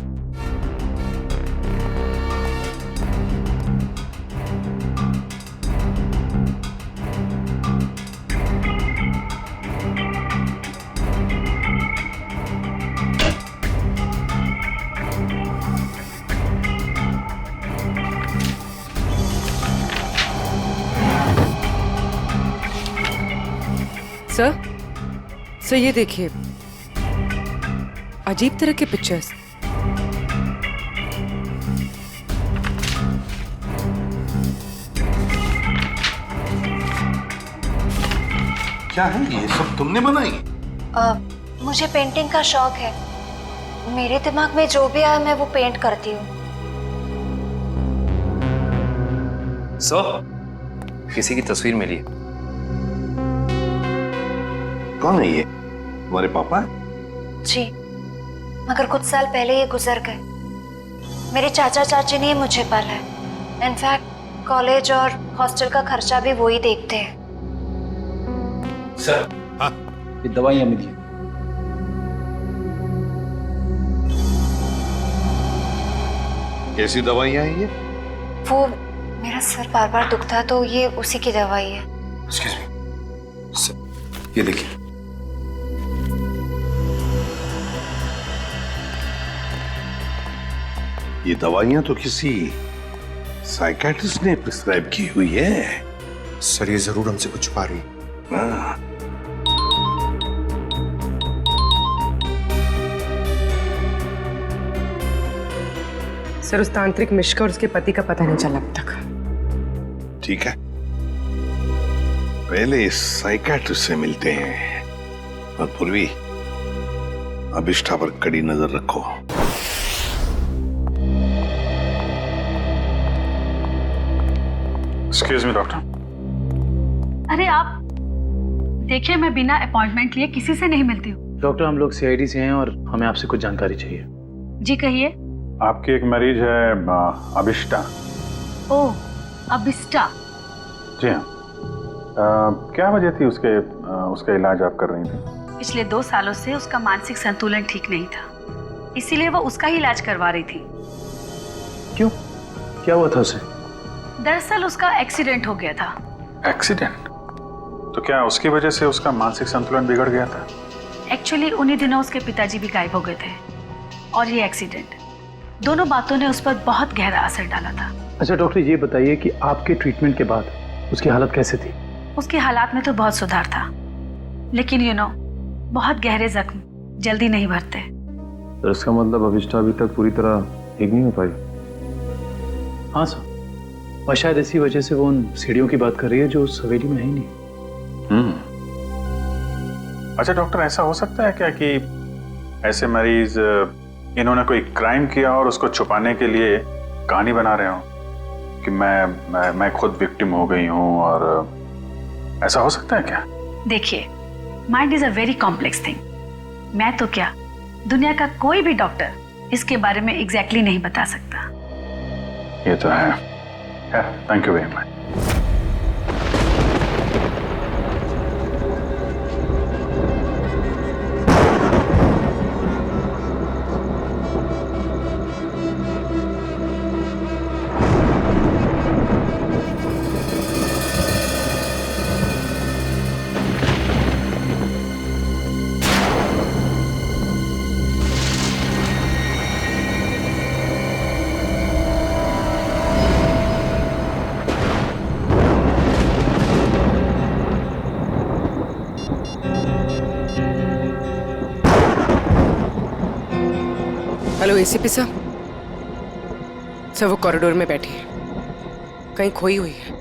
S13: सर ये देखिए, अजीब तरह के पिक्चर्स।
S9: क्या है ये सब तुमने बनाई?
S1: मुझे पेंटिंग का शौक है, मेरे दिमाग में जो भी आया मैं वो पेंट करती हूँ।
S11: सर, किसी की तस्वीर मिली है।
S9: कौन है ये? तुम्हारे पापा?
S1: जी, मगर कुछ साल पहले ये गुजर गए। मेरे चाचा चाची ने मुझे पाला है। इनफैक्ट कॉलेज और हॉस्टल का खर्चा भी वो ही देखते हैं।
S10: सर, हाँ, ये दवाइयां मिली हैं।
S9: कैसी दवाइयां हैं ये?
S1: वो मेरा सर बार बार दुखता है तो ये उसी की दवाई है।
S8: Excuse me. सर, ये देखिए।
S9: ये दवाइयां तो किसी साइकियाट्रिस्ट ने प्रिस्क्राइब की हुई है।
S8: सर ये जरूर हमसे कुछ छुपा रही है।
S9: हाँ।
S13: सर उस तांत्रिक मिश्का और उसके पति का पता नहीं चला अब तक।
S9: ठीक है, पहले इस साइकियाट्रिस्ट से मिलते हैं और पूर्वी अभिष्ठा पर कड़ी नजर रखो।
S12: Excuse me doctor.
S5: अरे आप देखिए, मैं बिना अपॉइंटमेंट लिए किसी से नहीं मिलती हूँ।
S14: डॉक्टर, हम लोग सीआईडी से हैं और हमें आपसे कुछ जानकारी चाहिए।
S5: जी कहिए।
S12: आपकी एक मरीज है अभिष्ठा।
S5: ओह, अभिष्ठा।
S12: जी हाँ। क्या वजह थी उसका इलाज आप कर रही थी?
S5: पिछले 2 सालों से उसका मानसिक संतुलन ठीक नहीं था, इसीलिए वो उसका ही इलाज करवा रही थी।
S14: क्यों, क्या हुआ था उसे?
S5: दरअसल उसका एक्सीडेंट हो गया था।
S12: एक्सीडेंट? तो क्या उसकी वजह से उसका मानसिक संतुलन बिगड़ गया था?
S5: एक्चुअली उन्हीं दिनों उसके पिताजी भी गायब हो गए थे और ये एक्सीडेंट, दोनों बातों ने उस पर बहुत गहरा असर डाला था।
S14: अच्छा डॉक्टर, ये बताइए कि आपके ट्रीटमेंट के बाद उसकी हालत कैसे थी?
S5: उसकी हालात में तो बहुत सुधार था, लेकिन बहुत गहरे जख्म जल्दी नहीं भरते।
S10: तो इसका मतलब अभिष्ठा अभी तक पूरी तरह ठीक नहीं हो पाई?
S14: हाँ सर, और शायद इसी वजह से वो उन सीढ़ियों की बात कर रही है जो उस हवेली में है ही नहीं।
S12: अच्छा डॉक्टर, ऐसा हो सकता है क्या कि ऐसे मरीज इन्होंने कोई क्राइम किया और उसको छुपाने के लिए कहानी बना रहे हो कि मैं खुद विक्टिम हो गई हूँ, और ऐसा हो सकता है क्या?
S5: देखिए, mind is a very complex thing. मैं तो क्या, दुनिया का कोई भी डॉक्टर इसके बारे में एग्जैक्टली नहीं बता सकता।
S14: ये तो है। Thank you very much.
S13: Hello ACP साहब। सर वो कॉरिडोर में बैठी है, कहीं खोई हुई है।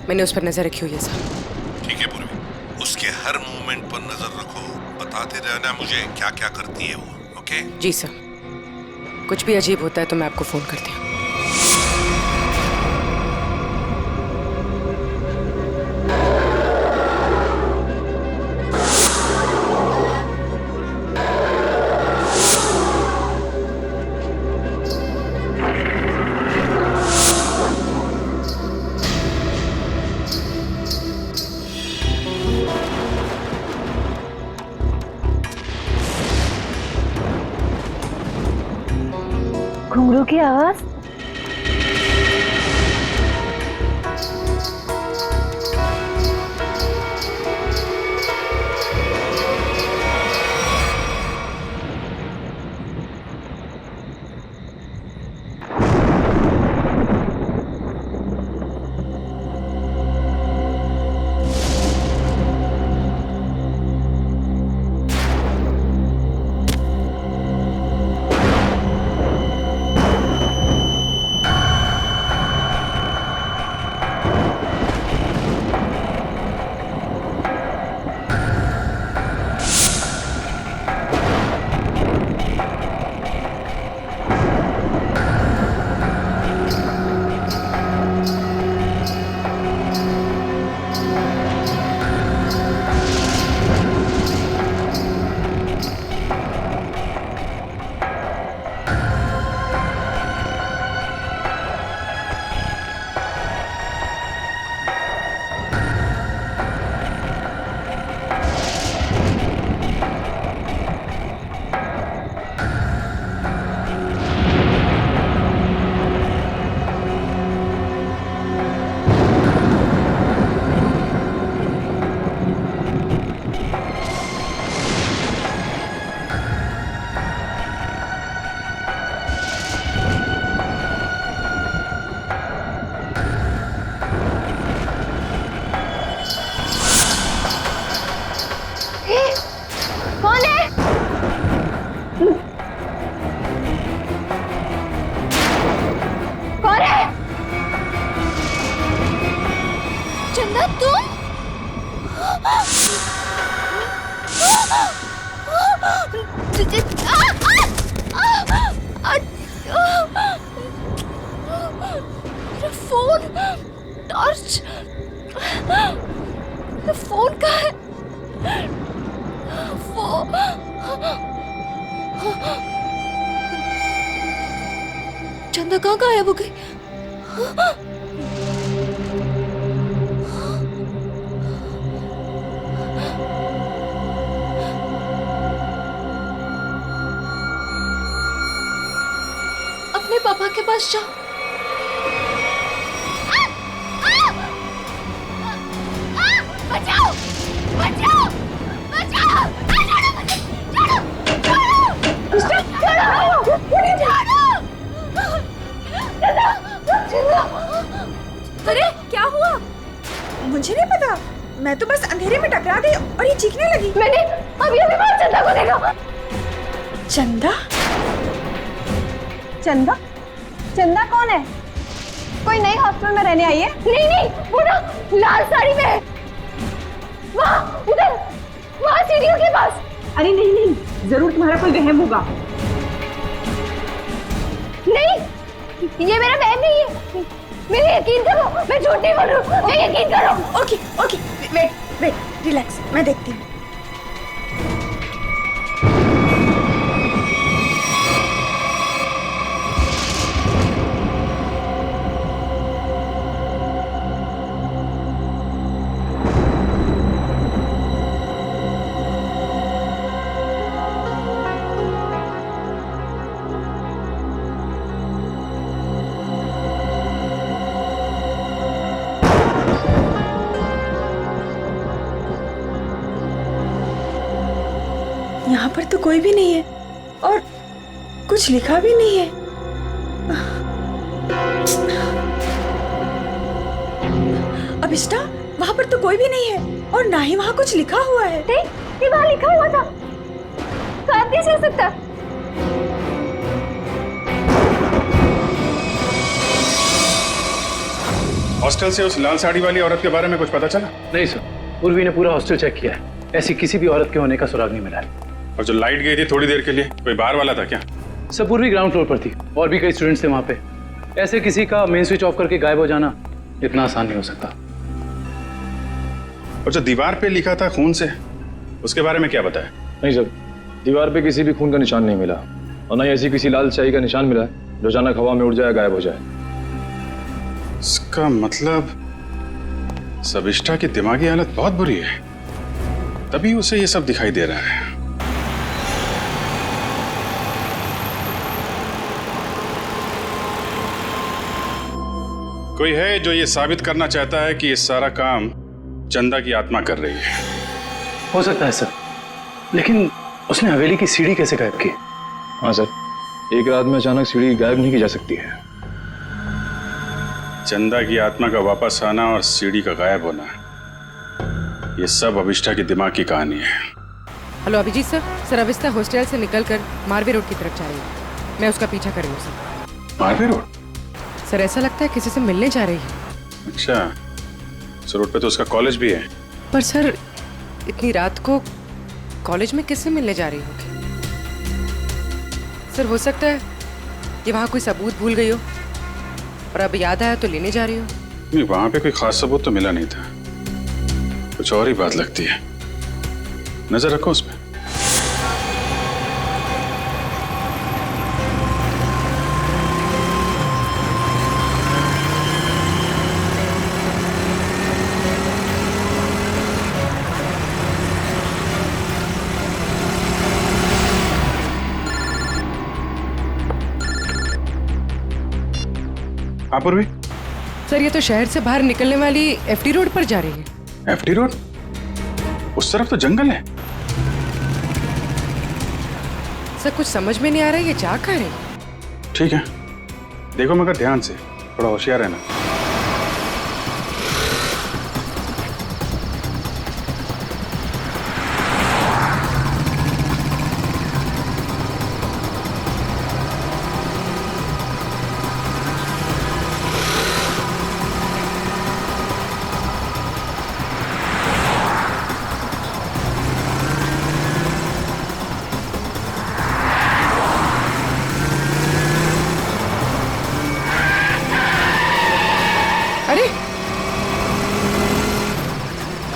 S13: मैंने उस पर नजर रखी हुई है सर।
S9: ठीक है पूर्वी, उसके हर मूवमेंट पर नजर रखो, बताते रहना मुझे क्या क्या करती है वो। ओके?
S13: जी सर, कुछ भी अजीब होता है तो मैं आपको फोन करती हूँ।
S1: घुंघरू की आवाज।
S2: फोन कहाँ है? चंदा कहाँ गायब हो गई? अपने पापा के पास जाओ। बचाओ! बचाओ! बचाओ!
S4: अरे क्या हुआ? मुझे नहीं पता, मैं तो बस अंधेरे में टकरा गई और ये चीखने लगी।
S2: मैंने अभी बात चंदा को देखा।
S4: चंदा? चंदा? चंदा कौन है? कोई नई हॉस्टल में रहने आई है?
S2: नहीं नहीं, वो ना लाल साड़ी में है। वहाँ उधर, वहाँ सीढ़ियों के पास।
S4: अरे नहीं नहीं, जरूर तुम्हारा कोई वहम होगा।
S2: नहीं, ये मेरा बहन नहीं है। मेरे यकीन करो, मैं झूठ नहीं बोल रही हूँ। मैं यकीन करो।
S4: Okay okay, wait wait, relax, मैं देखती हूँ। पर तो कोई भी नहीं है और कुछ लिखा भी नहीं है। अभिष्टा, वहां पर तो कोई भी नहीं है और ना ही वहां कुछ लिखा हुआ है।
S1: ये वहां लिखा हुआ था, गायब कैसे हो सकता?
S12: हॉस्टल से उस लाल साड़ी वाली औरत के बारे में कुछ पता चला?
S14: नहीं सर, उर्वी ने पूरा हॉस्टल चेक किया है, ऐसी किसी भी औरत के होने का सुराग नहीं मिला है।
S12: और जो लाइट गई थी थोड़ी देर के लिए, कोई बाहर वाला था क्या?
S14: सब उर्वी ग्राउंड फ्लोर पर थी और भी कई स्टूडेंट्स थे वहां पे। ऐसे किसी का मेन स्विच ऑफ करके गायब हो जाना इतना आसान नहीं हो सकता।
S12: और जो दीवार पे लिखा था खून से, उसके बारे में क्या बताया?
S16: नहीं सर, दीवार पे किसी भी खून का निशान नहीं मिला और न ही ऐसी किसी लाल स्याही का निशान मिला है जो अचानक हवा में उड़ जाए, गायब हो जाए।
S12: इसका मतलब सबिष्टा की दिमागी हालत बहुत बुरी है, तभी उसे ये सब दिखाई दे रहा है। कोई है जो ये साबित करना चाहता है कि ये सारा काम चंदा की आत्मा कर रही है।
S14: हो सकता है सर, लेकिन उसने हवेली की सीढ़ी कैसे गायब की?
S16: हाँ सर, एक रात में अचानक सीढ़ी गायब नहीं की जा सकती है।
S12: चंदा की आत्मा का वापस आना और सीढ़ी का गायब होना, ये सब अभिष्टा की दिमाग की कहानी है।
S13: Hello Abhijit sir, sir Abhishta hostel से निकलकर मारवे रोड की तरफ जा रही है। मैं उसका पीछा कर रही हूँ सर।
S12: मारवे रोड?
S13: सर ऐसा लगता है किसी से मिलने जा रही है।
S12: अच्छा, इस रोड पे तो उसका कॉलेज भी है।
S13: पर सर इतनी रात को कॉलेज में किससे मिलने जा रही होगी? सर हो सकता है ये वहाँ कोई सबूत भूल गई हो और अब याद आया तो लेने जा रही हो।
S12: नहीं, वहां पे कोई खास सबूत तो मिला नहीं था, कुछ और ही बात लगती है। नजर रखो उस पे। पूर्वी
S13: सर ये तो शहर से बाहर निकलने वाली एफडी रोड पर जा रही है।
S12: FD road? उस तरफ तो जंगल है।
S13: सर कुछ समझ में नहीं आ रहा है ये जा कहाँ रही है।
S12: ठीक है, देखो मगर ध्यान से, थोड़ा होशियार रहना।
S13: अरे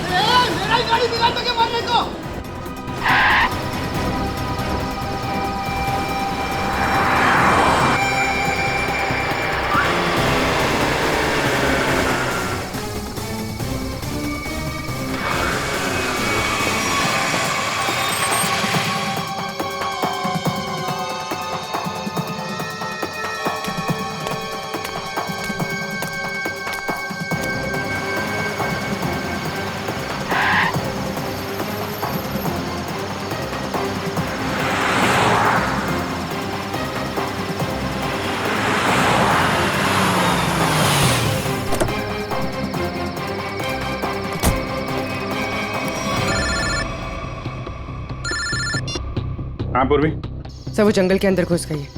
S2: मेरा ही गाड़ी बिगाड़ के मारने को। हाँ पूर्वी।
S13: सर वो जंगल के अंदर घुस गई है,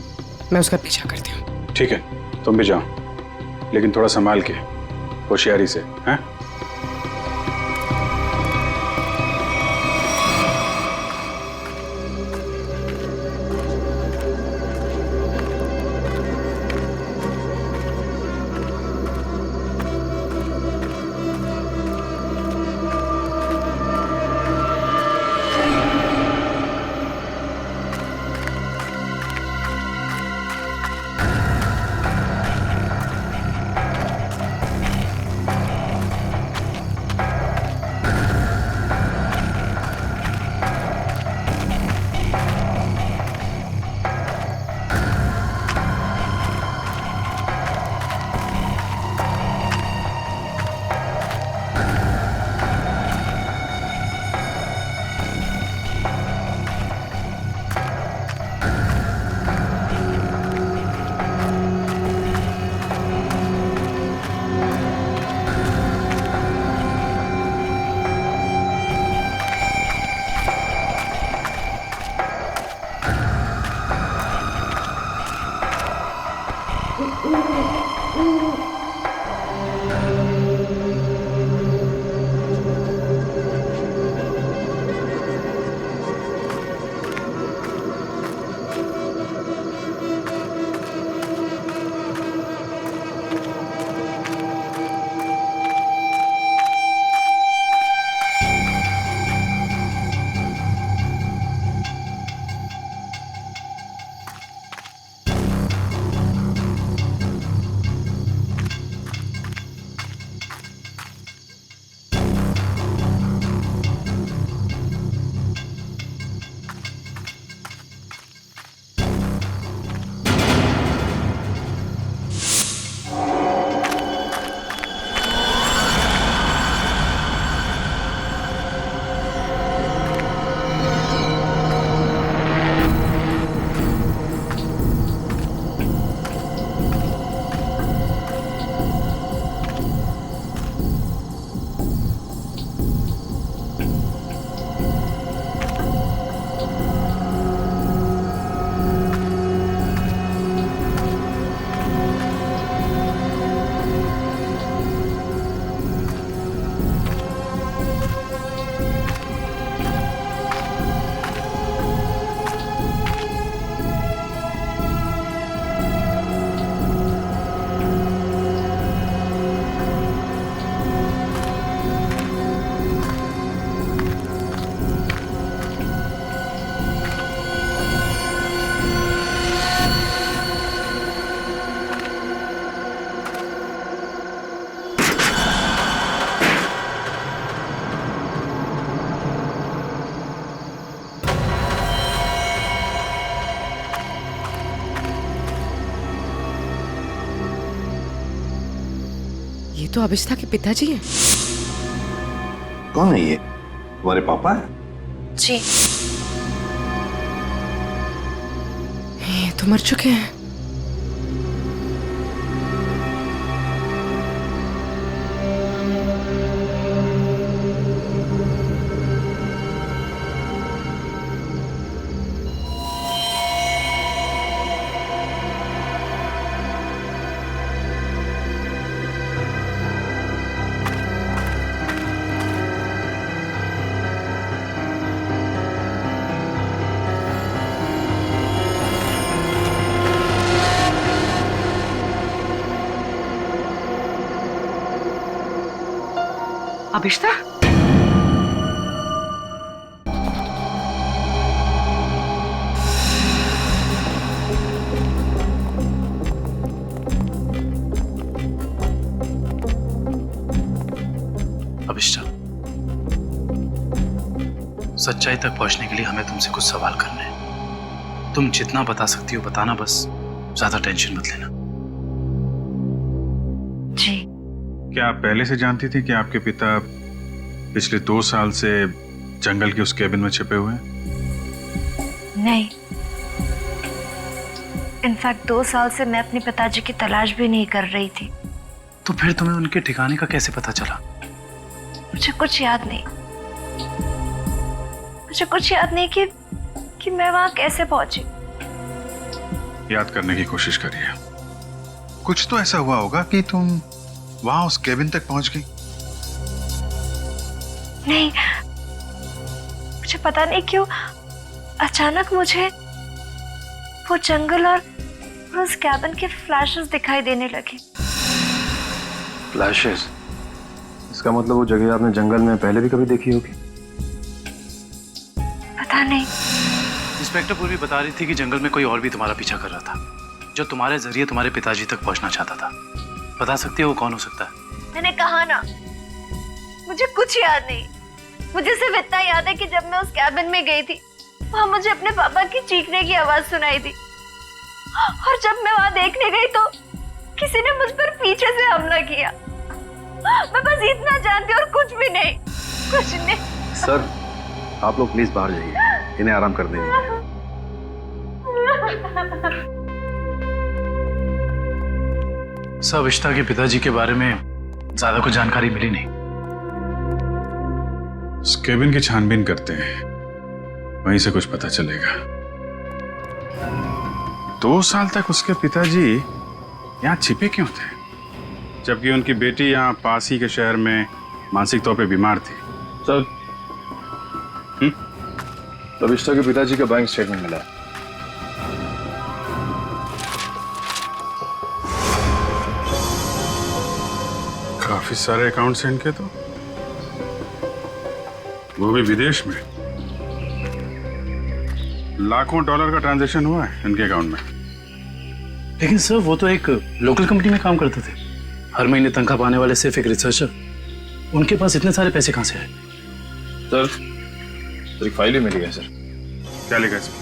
S13: मैं उसका पीछा करती हूँ।
S12: ठीक है, तुम भी जाओ, लेकिन थोड़ा संभाल के, होशियारी से। हाँ
S13: ये तो अभिष्ठा के पिताजी हैं।
S9: कौन है ये? तुम्हारे पापा?
S1: जी।
S13: ये तो मर चुके हैं। अभिष्ठा?
S14: अभिष्ठा, सच्चाई तक पहुंचने के लिए हमें तुमसे कुछ सवाल करने हैं। तुम जितना बता सकती हो बताना, बस ज्यादा टेंशन मत लेना।
S1: जी।
S12: क्या आप पहले से जानती थी कि आपके पिता पिछले 2 साल से जंगल के उस केबिन में छिपे हुए हैं?
S1: नहीं, इनफैक्ट 2 साल से मैं अपने पिताजी की तलाश भी नहीं कर रही थी।
S14: तो फिर तुम्हें उनके ठिकाने का कैसे पता चला?
S1: मुझे कुछ याद नहीं। मुझे कुछ याद नहीं कि मैं वहां कैसे पहुंची।
S12: याद करने की कोशिश करिए। कुछ तो ऐसा हुआ होगा कि तुम वहां उस केबिन तक पहुंच गई।
S1: नहीं, मुझे पता नहीं क्यों अचानक मुझे वो जंगल और उस कैबिन के फ्लैशेस दिखाई देने लगे।
S16: फ्लैशेस? इसका मतलब वो जगह आपने जंगल में पहले भी कभी देखी होगी।
S1: पता नहीं।
S14: इंस्पेक्टर पूर्वी बता रही थी कि जंगल में कोई और भी तुम्हारा पीछा कर रहा था, जो तुम्हारे जरिए तुम्हारे पिताजी तक पहुंचना चाहता था। बता सकती हो वो कौन हो सकता है?
S1: मैंने कहा ना, मुझे कुछ याद नहीं। मुझे सिर्फ इतना याद है कि जब मैं उस कैबिन में गई थी, वहां मुझे अपने पापा की चीखने की आवाज सुनाई दी, और जब मैं वहां देखने गई तो किसी ने मुझ पर पीछे से हमला किया। मैं बस इतना जानती हूँ और कुछ भी नहीं, कुछ नहीं।
S16: सर, आप लोग प्लीज बाहर जाइए, इन्हें आराम करने दीजिए।
S14: सर, अभिष्ठा के पिताजी के बारे में ज्यादा कुछ जानकारी मिली नहीं।
S12: उस केबिन की छानबीन करते हैं, वहीं से कुछ पता चलेगा। 2 साल तक उसके पिताजी यहाँ छिपे क्यों थे, जबकि उनकी बेटी यहाँ पास ही के शहर में मानसिक तौर पे बीमार थी?
S16: सर, अभिष्टा के पिताजी का बैंक स्टेटमेंट मिला है।
S12: काफी सारे अकाउंट्स हैं इनके, तो वो भी विदेश में। लाखों डॉलर का ट्रांजैक्शन हुआ है इनके अकाउंट में।
S14: लेकिन सर वो तो एक लोकल कंपनी में काम करते थे, हर महीने तनख्वाह पाने वाले सिर्फ एक रिसर्चर, उनके पास इतने सारे पैसे कहाँ से आए?
S16: सर, एक फाइल ही मिली है सर।
S12: क्या लिखा है इसमें?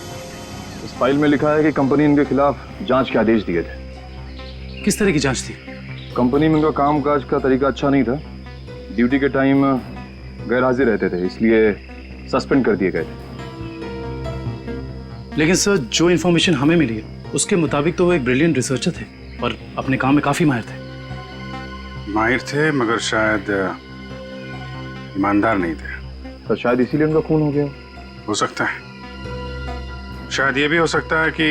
S16: इस फाइल में लिखा है कि कंपनी इनके खिलाफ जांच के आदेश दिए थे।
S14: किस तरह की जांच थी?
S16: कंपनी में उनका कामकाज का तरीका अच्छा नहीं था, ड्यूटी के टाइम गैर हाजिर रहते थे, इसलिए सस्पेंड कर दिए गए थे।
S14: लेकिन सर जो इन्फॉर्मेशन हमें मिली है उसके मुताबिक तो वो एक ब्रिलियंट रिसर्चर थे और अपने काम में काफी माहिर थे।
S12: माहिर थे मगर शायद ईमानदार नहीं थे।
S16: तो शायद इसीलिए उनका खून हो गया।
S12: हो सकता है, शायद ये भी हो सकता है कि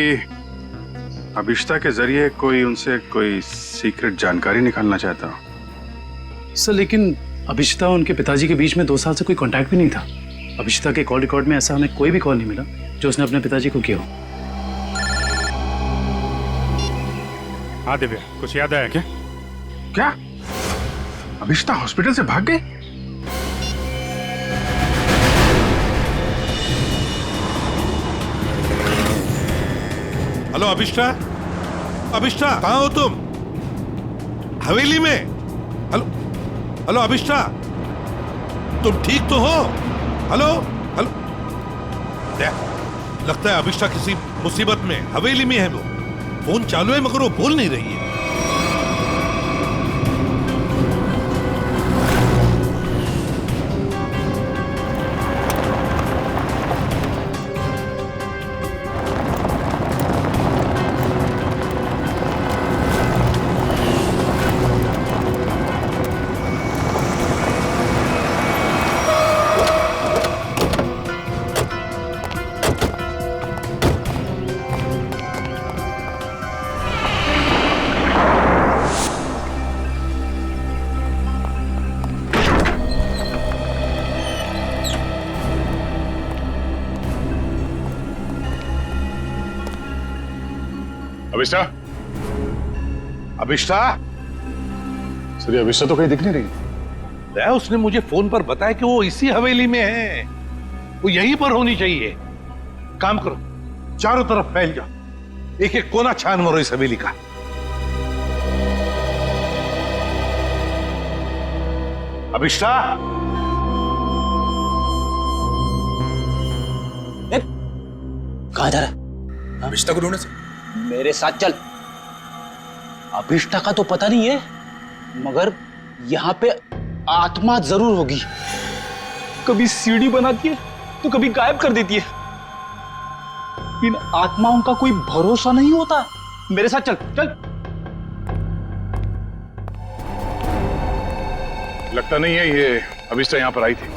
S12: अभिष्टा के जरिए कोई उनसे कोई सीक्रेट जानकारी निकालना चाहता हो।
S14: सर लेकिन अभिष्टा और उनके पिताजी के बीच में 2 साल से कोई कांटेक्ट भी नहीं था। अभिष्टा के कॉल रिकॉर्ड में ऐसा हमें कोई भी कॉल नहीं मिला जो उसने अपने पिताजी को किया हो।
S12: हाँ दिव्या, कुछ याद आया क्या? क्या अभिष्टा हॉस्पिटल से भाग गई?
S9: हेलो अभिष्टा, अभिष्टा कहाँ हो तुम? हवेली में? हेलो हेलो अभिष्टा, तुम ठीक तो हो? हेलो हेलो, लगता है अभिष्टा किसी मुसीबत में हवेली में है। वो फोन चालू है मगर वो बोल नहीं रही है।
S12: अभिष्टा,
S9: अभिष्टा?
S12: सर ये अभिष्टा तो कहीं दिख नहीं रही।
S9: उसने मुझे फोन पर बताया कि वो इसी हवेली में है, वो यहीं पर होनी चाहिए। काम करो, चारों तरफ फैल जाओ, एक एक कोना छान मारो इस हवेली का। अभिष्टा,
S10: कहाँ जा रहा है?
S8: अभिष्टा को ढूंढने से।
S10: मेरे साथ चल। अभिष्टा का तो पता नहीं है, मगर यहाँ पे आत्मा जरूर होगी। कभी सीढ़ी बनाती है तो कभी गायब कर देती है। इन आत्माओं का कोई भरोसा नहीं होता। मेरे साथ चल चल।
S12: लगता नहीं है ये अभिष्टा यहाँ पर आई थी।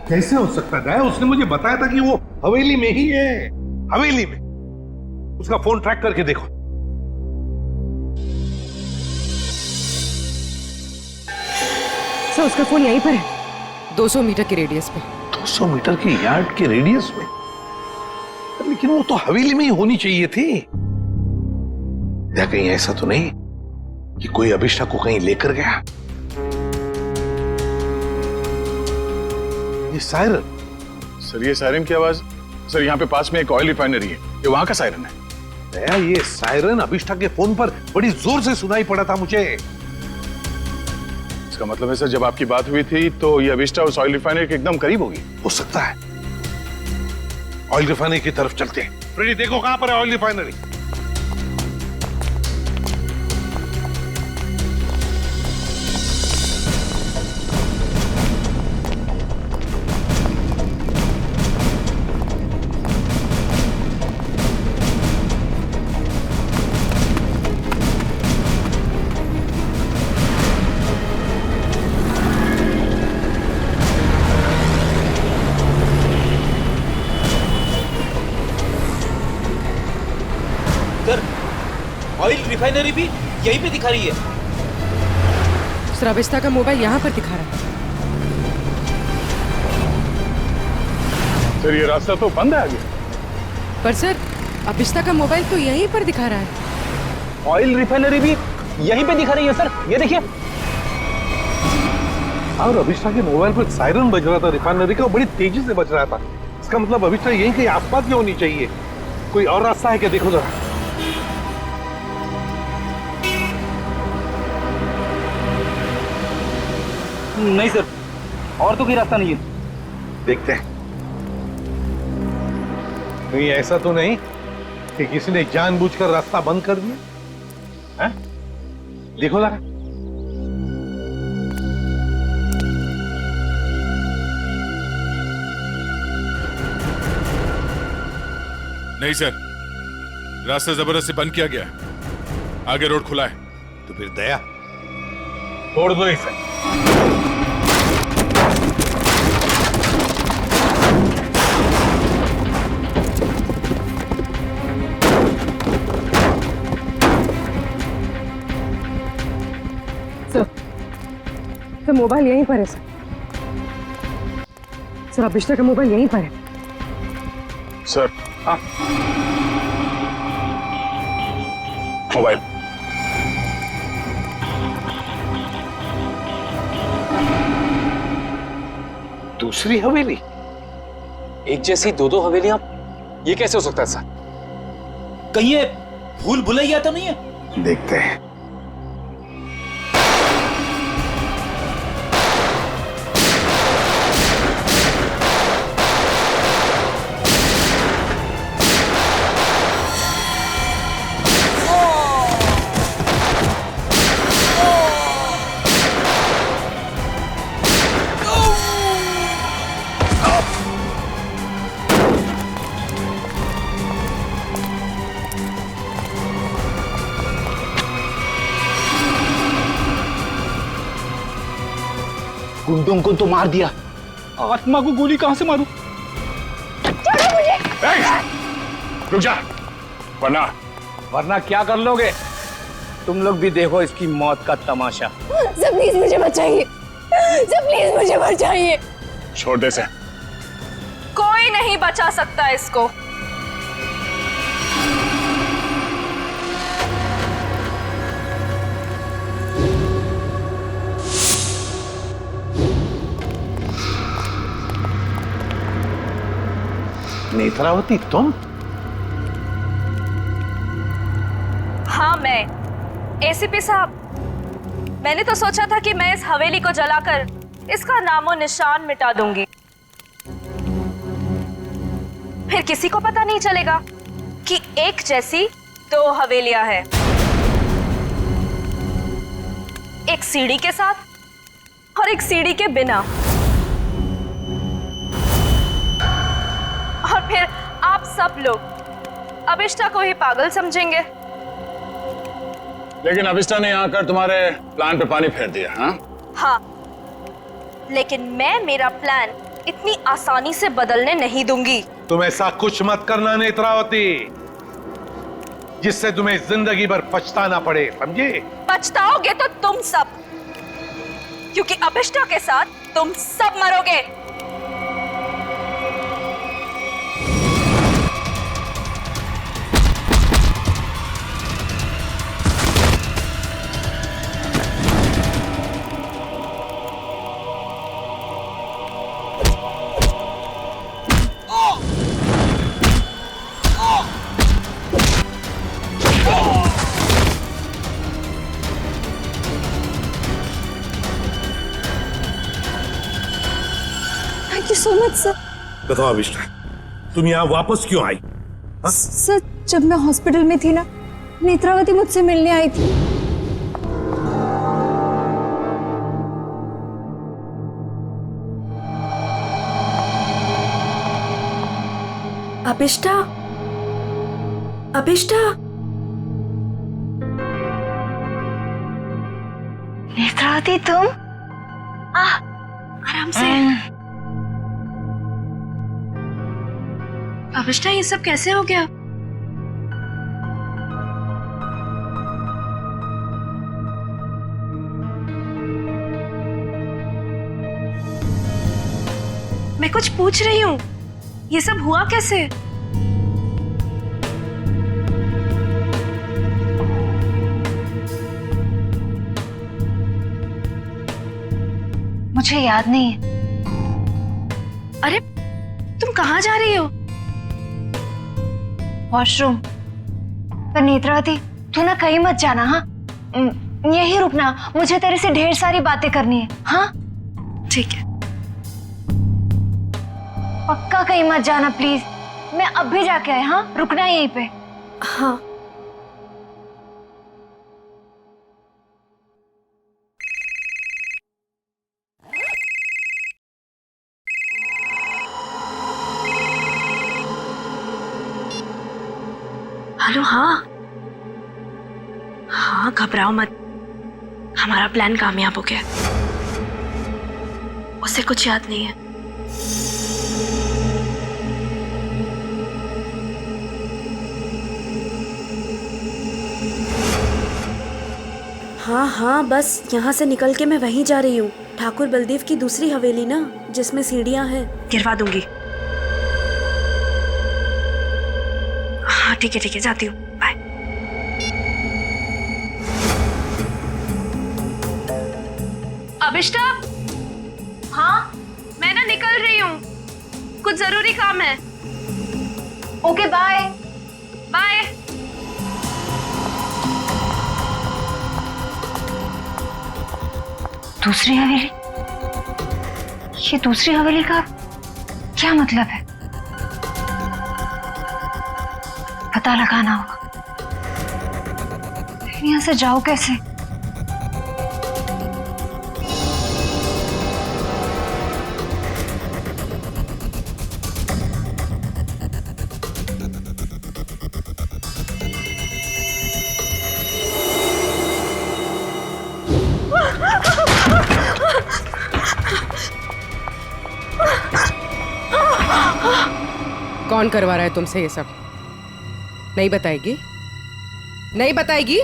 S9: कैसे हो सकता है? उसने मुझे बताया था कि वो हवेली में ही है, हवेली में। उसका फोन ट्रैक करके देखो।
S13: सर उसका फोन यहीं पर है, 200 मीटर के रेडियस पे।
S9: 200 मीटर की यार्ड के रेडियस में? लेकिन वो तो हवेली में ही होनी चाहिए थी। या कहीं ऐसा तो नहीं कि कोई अभिष्टा को कहीं लेकर गया? ये सायरन।
S12: सर ये सायरन की आवाज, सर यहाँ पे पास में एक ऑयल रिफाइनरी है, ये वहां का सायरन है।
S9: ये सायरन अभिष्टा के फोन पर बड़ी जोर से सुनाई पड़ा था मुझे।
S12: इसका मतलब है सर जब आपकी बात हुई थी तो ये अभिष्टा उस ऑयल रिफाइनरी के एकदम करीब होगी।
S9: हो सकता है। ऑयल रिफाइनरी की तरफ चलते हैं। फ्रेडी देखो कहां पर है ऑयल रिफाइनरी।
S10: ऑयल रिफाइनरी भी यहीं पे दिखा रही है।
S13: सर अभिष्टा का मोबाइल यहाँ पर दिखा रहा है।
S12: सर ये रास्ता तो बंद है आगे।
S13: पर सर अभिष्टा का मोबाइल तो यहीं पर दिखा रहा है।
S10: ऑयल रिफाइनरी भी यहीं पे दिखा रही है सर, ये देखिए।
S17: और अभिष्टा के मोबाइल पर सायरन बज रहा था रिफाइनरी का, बड़ी तेजी से बज रहा था। इसका मतलब अभिष्टा यहीं कहीं आसपास ही होनी चाहिए। कोई और रास्ता है क्या, देखो जरा।
S10: नहीं सर, और तो कोई रास्ता नहीं है।
S17: देखते हैं। नहीं ऐसा तो नहीं कि किसी ने जानबूझकर रास्ता बंद कर दिया है? देखो जरा।
S12: नहीं सर, रास्ता जबरदस्ती बंद किया गया है। आगे रोड खुला है।
S9: तो फिर दया
S17: छोड़ दो इसे।
S13: सर मोबाइल यहीं पर है सर। सर अभिष्टा का मोबाइल यहीं पर है।
S12: सर हाँ, मोबाइल।
S10: दूसरी हवेली? एक जैसी दो दो हवेलियां, ये कैसे हो सकता है सर? कहीं ये भूल भुलैया तो नहीं है?
S17: देखते हैं।
S10: गुंडों को तो मार दिया, आत्मा को गोली कहां से मारूं?
S12: रुक जा,
S10: वरना क्या कर लोगे? तुम लोग भी देखो इसकी मौत का तमाशा।
S1: सर प्लीज मुझे बचाइए, सर प्लीज मुझे बचाइए।
S12: छोड़ दे से।
S5: कोई नहीं बचा सकता इसको।
S17: नेत्रावती तुम?
S5: हाँ मैं। एसीपी साहब, मैंने तो सोचा था कि मैं इस हवेली को जलाकर इसका नामो निशान मिटा दूंगी। फिर किसी को पता नहीं चलेगा कि एक जैसी दो हवेलियां हैं, एक सीढ़ी के साथ और एक सीढ़ी के बिना। और फिर आप सब लोग अभिष्टा को ही पागल समझेंगे।
S12: लेकिन अभिष्टा ने यहाँ आकर तुम्हारे प्लान पे पानी फेर दिया।
S5: हाँ, लेकिन मैं मेरा प्लान इतनी आसानी से बदलने नहीं दूंगी।
S17: तुम ऐसा कुछ मत करना नेत्रावती, जिससे तुम्हें जिंदगी भर पछताना पड़े, समझे?
S5: पछताओगे तो तुम सब, क्योंकि अभिष्टा के साथ तुम सब मरोगे।
S1: Thank you so much sir.
S17: बताओ अभिष्टा, तुम यहाँ वापस क्यों आई?
S1: सर जब मैं हॉस्पिटल में थी ना, नेत्रावती मुझसे मिलने आई थी।
S5: अभिष्टा, अभिष्टा,
S1: नेत्रावती तुम?
S5: आराम से। अभिष्टा, ये सब कैसे हो गया? मैं कुछ पूछ रही हूँ, ये सब हुआ कैसे?
S1: मुझे याद नहीं है।
S5: अरे तुम कहाँ जा रही हो?
S1: वॉशरूम। पर नेत्रावती, तू ना कहीं मत जाना। हाँ, यही रुकना, मुझे तेरे से ढेर सारी बातें करनी है। हाँ
S5: ठीक है।
S1: पक्का कहीं मत जाना प्लीज। मैं अब भी जाके आए। हाँ, रुकना यहीं पे।
S5: हाँ। हेलो। हाँ हाँ, घबराओ मत, हमारा प्लान कामयाब हो गया। उसे कुछ याद नहीं है।
S18: हाँ हाँ, बस यहाँ से निकल के मैं वहीं जा रही हूँ। ठाकुर बलदेव की दूसरी हवेली ना, जिसमें सीढ़ियाँ हैं।
S5: गिरवा दूंगी। हाँ ठीक है, जाती हूँ। बाय। अभिष्टा।
S1: हाँ,
S5: मैं ना निकल रही हूँ, कुछ जरूरी काम है।
S1: Okay, bye.
S5: बाय।
S1: दूसरी हवेली? ये दूसरी हवेली का क्या मतलब है? पता लगाना होगा। यहाँ से जाओ कैसे?
S13: कौन करवा रहा है तुमसे ये सब? नहीं बताएगी? नहीं बताएगी?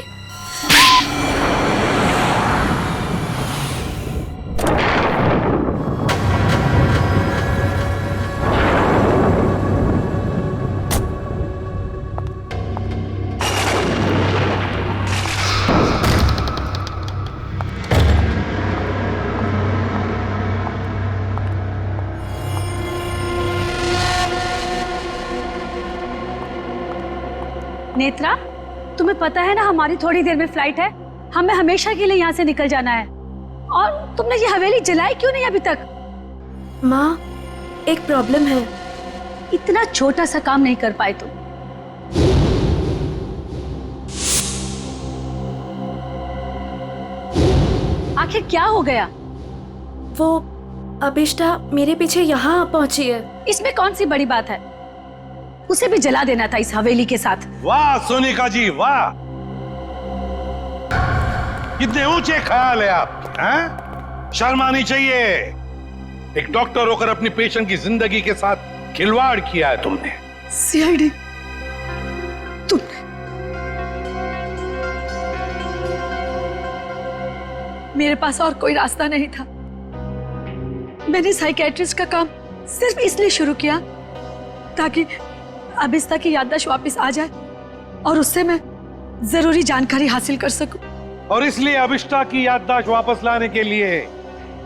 S5: नेत्रा, तुम्हें पता है ना हमारी थोड़ी देर में फ्लाइट है, हमें हमेशा के लिए यहाँ से निकल जाना है। और तुमने ये हवेली जलाई क्यों नहीं अभी तक?
S18: माँ, एक प्रॉब्लम है।
S5: इतना छोटा सा काम नहीं कर पाए तुम। आखिर क्या हो गया?
S18: वो अभिष्टा मेरे पीछे यहाँ पहुंची है।
S5: इसमें कौन सी बड़ी बात है? उसे भी जला देना था इस हवेली के साथ।
S12: वाह सोनिका जी, वाह, कितने ऊंचे ख्याल है आप। हैं? शर्म आनी चाहिए। एक डॉक्टर होकर अपनी पेशेंट की जिंदगी के साथ खिलवाड़ किया है तुमने।
S5: सीआईडी, तुमने मेरे पास और कोई रास्ता नहीं था। मैंने साइकियाट्रिस्ट का काम सिर्फ इसलिए शुरू किया ताकि अभिष्टा की याददाश्त वापस आ जाए और उससे मैं जरूरी जानकारी हासिल कर सकूं।
S12: और इसलिए अभिष्टा की याददाश्त वापस लाने के लिए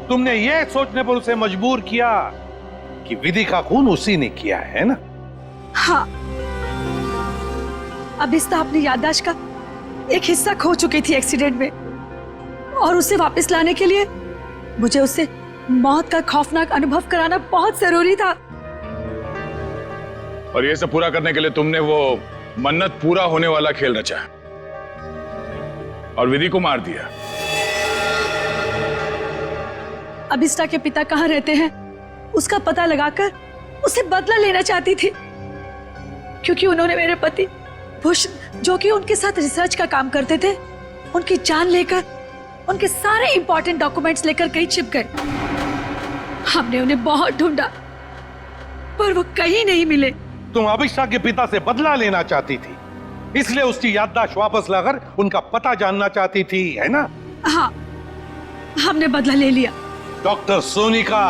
S12: तुमने यह सोचने पर उसे मजबूर किया कि विधि का खून उसी ने किया है ना?
S5: हाँ, अभिष्टा अपनी याददाश्त का एक हिस्सा खो चुकी थी एक्सीडेंट में, और उसे वापस लाने के लिए मुझे उससे मौत का खौफनाक अनुभव कराना बहुत जरूरी था।
S12: और ये सब पूरा करने के लिए तुमने वो मन्नत पूरा होने वाला खेल रचा और विधि को मार दिया।
S5: अभिष्टा के पिता कहाँ रहते हैं उसका पता लगाकर उसे बदला लेना चाहती थी, क्योंकि उन्होंने मेरे पति भूषण, जो कि उनके साथ रिसर्च का काम करते थे, उनकी जान लेकर उनके सारे इंपॉर्टेंट डॉक्यूमेंट्स लेकर कहीं छिप गए। हमने उन्हें बहुत ढूंढा पर वो कहीं नहीं मिले।
S12: तुम अभिष्टा के पिता से बदला लेना चाहती थी, इसलिए उसकी याददाश्त वापस लाकर उनका पता जानना चाहती थी, है ना?
S5: हाँ, हमने बदला ले लिया।
S12: डॉक्टर सोनिका,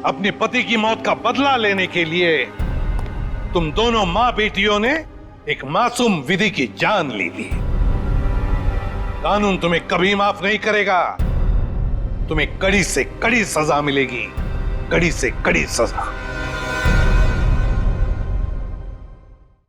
S12: अपने पति की मौत का बदला लेने के लिए तुम दोनों मां बेटियों ने एक मासूम विधि की जान ली थी। कानून तुम्हें कभी माफ नहीं करेगा। तुम्हें कड़ी से कड़ी सजा मिलेगी, कड़ी से कड़ी सजा।